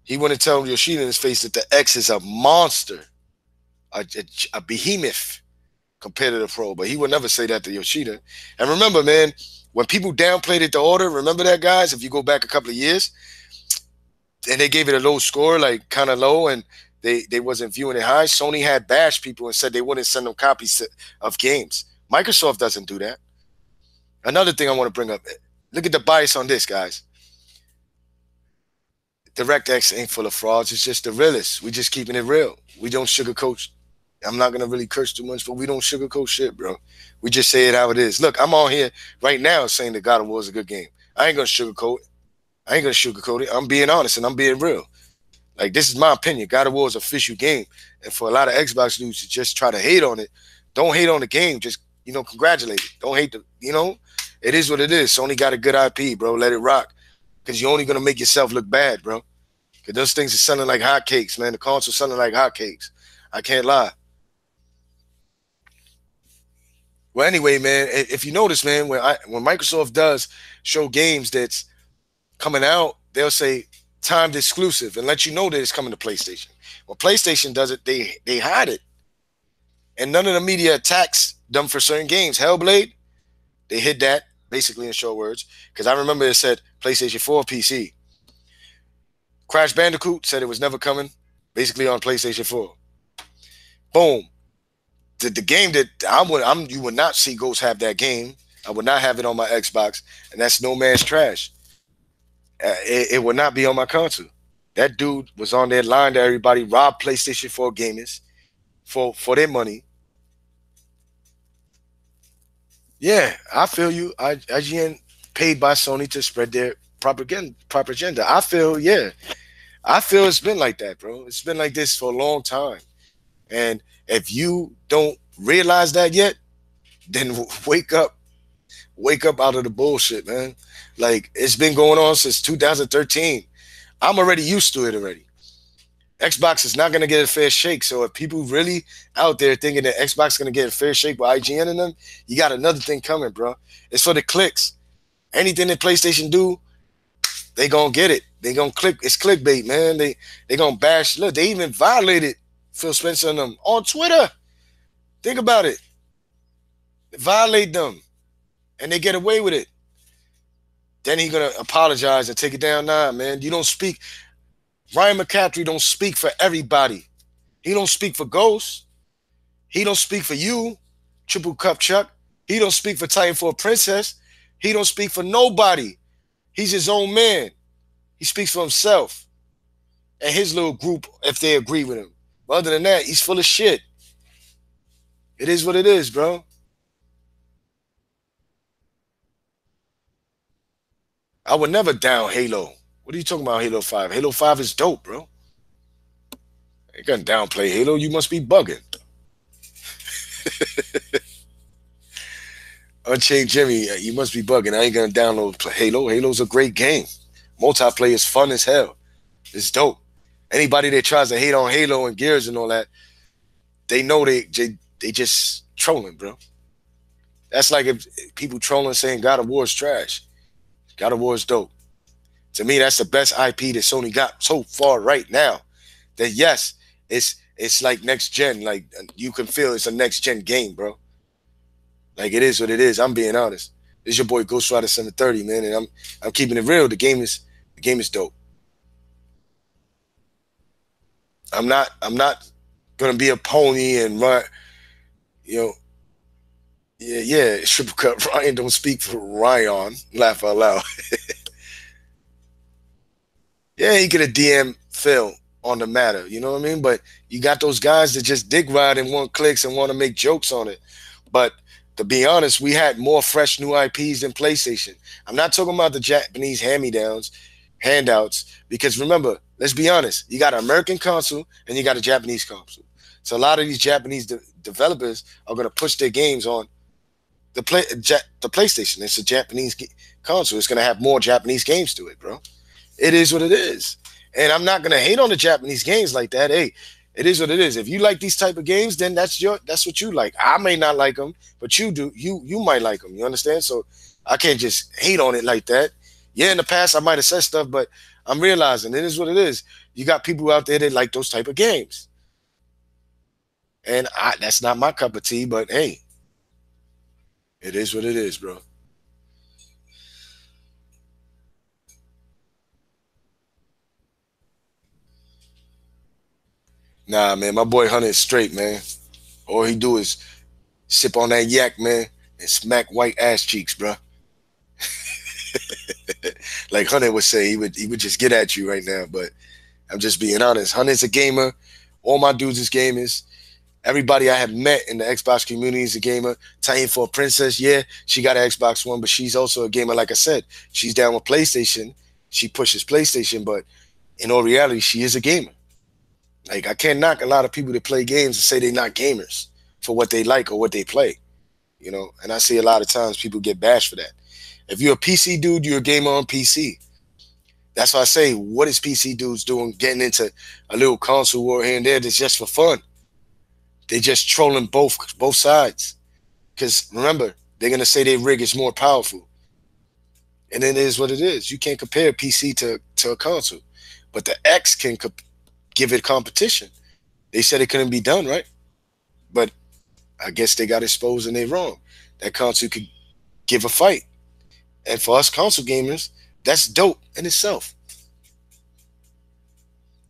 He wouldn't tell Yoshida in his face that the X is a monster, a behemoth compared to the Pro. But he would never say that to Yoshida. And remember, man, when people downplayed it, the order, remember that, guys? If you go back a couple of years, and they gave it a low score, like kind of low, and they wasn't viewing it high. Sony had bashed people and said they wouldn't send them copies of games. Microsoft doesn't do that. Another thing I want to bring up, look at the bias on this, guys. DirectX ain't full of frauds. It's just the realists. We just keeping it real. We don't sugarcoat. I'm not gonna really curse too much, but we don't sugarcoat shit, bro. We just say it how it is. Look, I'm on here right now saying that God of War is a good game. I ain't gonna sugarcoat it. I ain't gonna sugarcoat it. I'm being honest and I'm being real. Like this is my opinion. God of War is an official game, and for a lot of Xbox dudes to just try to hate on it, don't hate on the game. Just congratulate it. Don't hate the. It is what it is. Sony got a good IP, bro. Let it rock, because you're only gonna make yourself look bad, bro. Because those things are selling like hotcakes, man. The console's selling like hotcakes. I can't lie. Well, anyway, man, if you notice, man, when Microsoft does show games that's coming out, they'll say timed exclusive and let you know that it's coming to PlayStation. When PlayStation does it, they hide it, and none of the media attacks them for certain games. Hellblade, they hid that basically in short words, because I remember it said PlayStation 4 PC. Crash Bandicoot said it was never coming, basically on PlayStation 4. Boom. The game that you would not see Ghost have that game. I would not have it on my Xbox, and that's No Man's Trash. It would not be on my console. That dude was on there lying to everybody, robbed PlayStation 4 gamers for their money. Yeah, I feel you. IGN paid by Sony to spread their propaganda. I feel, yeah, I feel it's been like that, bro. It's been like this for a long time. And if you don't realize that yet, then wake up out of the bullshit, man. Like it's been going on since 2013. I'm already used to it already. Xbox is not gonna get a fair shake. So if people really out there thinking that Xbox is gonna get a fair shake with IGN and them, you got another thing coming, bro. It's for the clicks. Anything that PlayStation do, they gonna get it. They gonna click. It's clickbait, man. They gonna bash. Look, they even violated Phil Spencer and them on Twitter. Think about it. They violate them, and they get away with it. Then he gonna apologize and take it down. Nah, man, you don't speak. Ryan McCaffrey don't speak for everybody. He don't speak for Ghost. He don't speak for you, Triple Cup Chuck. He don't speak for Titanfall Princess. He don't speak for nobody. He's his own man. He speaks for himself and his little group if they agree with him. But other than that, he's full of shit. It is what it is, bro. I would never down Halo. What are you talking about, Halo 5? Halo 5 is dope, bro. You gonna downplay Halo? You must be bugging. Unchained Jimmy, you must be bugging. I ain't gonna download Halo. Halo's a great game. Multiplayer is fun as hell. It's dope. Anybody that tries to hate on Halo and Gears and all that, they know they just trolling, bro. That's like if people trolling saying God of War is trash. God of War is dope. To me, that's the best IP that Sony got so far right now. That yes, it's like next gen. Like you can feel it's a next gen game, bro. Like it is what it is. I'm being honest. This is your boy Ghost Rider 730, man, and I'm keeping it real. The game is dope. I'm not gonna be a pony and run. You know, yeah, yeah. Triple cut. Ryan don't speak for Ryan. Laugh out loud. Yeah, he could have DM Phil on the matter. You know what I mean? But you got those guys that just dig ride and want clicks and want to make jokes on it. But to be honest, we had more fresh new IPs than PlayStation. I'm not talking about the Japanese hand-me-downs, handouts, because remember, let's be honest, you got an American console and you got a Japanese console. So a lot of these Japanese developers are going to push their games on the PlayStation. It's a Japanese console. It's going to have more Japanese games to it, bro. It is what it is. And I'm not gonna hate on the Japanese games like that. Hey, it is what it is. If you like these type of games, then that's what you like. I may not like them, but you do. You might like them. You understand? So I can't just hate on it like that. Yeah, in the past I might have said stuff, but I'm realizing it is what it is. You got people out there that like those type of games, and that's not my cup of tea. But hey, it is what it is, bro. Nah, man, my boy Hunter is straight, man. All he do is sip on that yak, man, and smack white ass cheeks, bro. Like Hunter would say, he would just get at you right now. But I'm just being honest. Hunter's a gamer. All my dudes is gamers. Everybody I have met in the Xbox community is a gamer. Tying for a princess, yeah, she got an Xbox One, but she's also a gamer. Like I said, she's down with PlayStation. She pushes PlayStation, but in all reality, she is a gamer. Like I can't knock a lot of people that play games and say they're not gamers for what they like or what they play. And I see a lot of times people get bashed for that. If you're a PC dude, you're a gamer on PC. That's why I say, what is PC dudes doing getting into a little console war here and there that's just for fun? They just trolling both sides. Because remember, they're gonna say their rig is more powerful. And it is what it is. You can't compare PC to a console. But the X can give it competition. They said it couldn't be done, right? But I guess they got exposed and they wrong. That console could give a fight. And for us console gamers, that's dope in itself.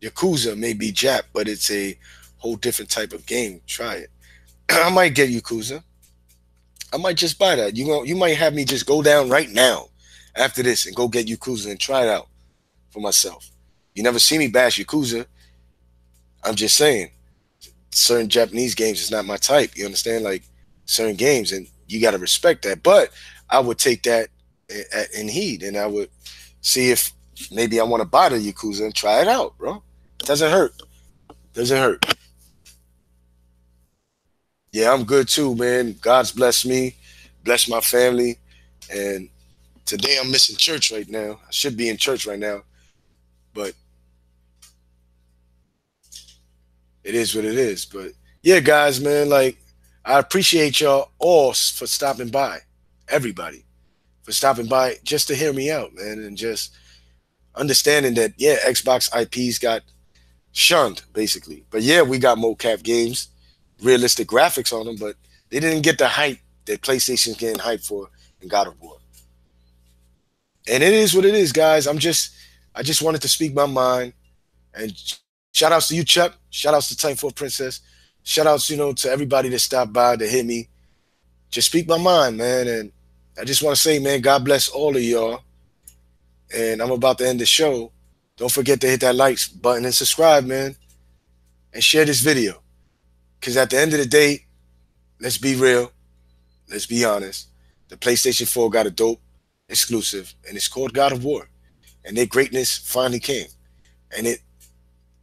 Yakuza may be Jap, but it's a whole different type of game. Try it. I might get Yakuza. I might just buy that. You might have me just go down right now after this and go get Yakuza and try it out. for myself. You never see me bash Yakuza. I'm just saying, certain Japanese games is not my type. You understand? Like certain games, and you got to respect that. But I would take that in heed, and I would see if maybe I want to buy the Yakuza and try it out, bro. Doesn't hurt. Doesn't hurt. Yeah, I'm good too, man. God's blessed me, blessed my family, and today I'm missing church right now. I should be in church right now, but it is what it is. But yeah, guys, man, like I appreciate y'all all for stopping by. Everybody for stopping by just to hear me out, man, and just understanding that yeah, Xbox IPs got shunned basically. But yeah, we got mocap games, realistic graphics on them, but they didn't get the hype that PlayStation's getting hyped for in God of War. And it is what it is, guys. I just wanted to speak my mind. And shout outs to you, Chuck. Shout outs to Time for Princess. Shout outs, to everybody that stopped by to hit me. Just speak my mind, man. And I just want to say, man, God bless all of y'all. And I'm about to end the show. Don't forget to hit that like button and subscribe, man. And share this video. Because at the end of the day, let's be real. Let's be honest. The PlayStation 4 got a dope exclusive, and it's called God of War. And their greatness finally came. And it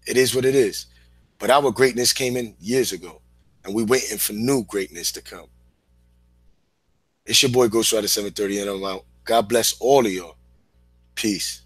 is what it is. But our greatness came in years ago. And we waiting for new greatness to come. It's your boy Ghost Rider 730, and I'm out. God bless all of y'all. Peace.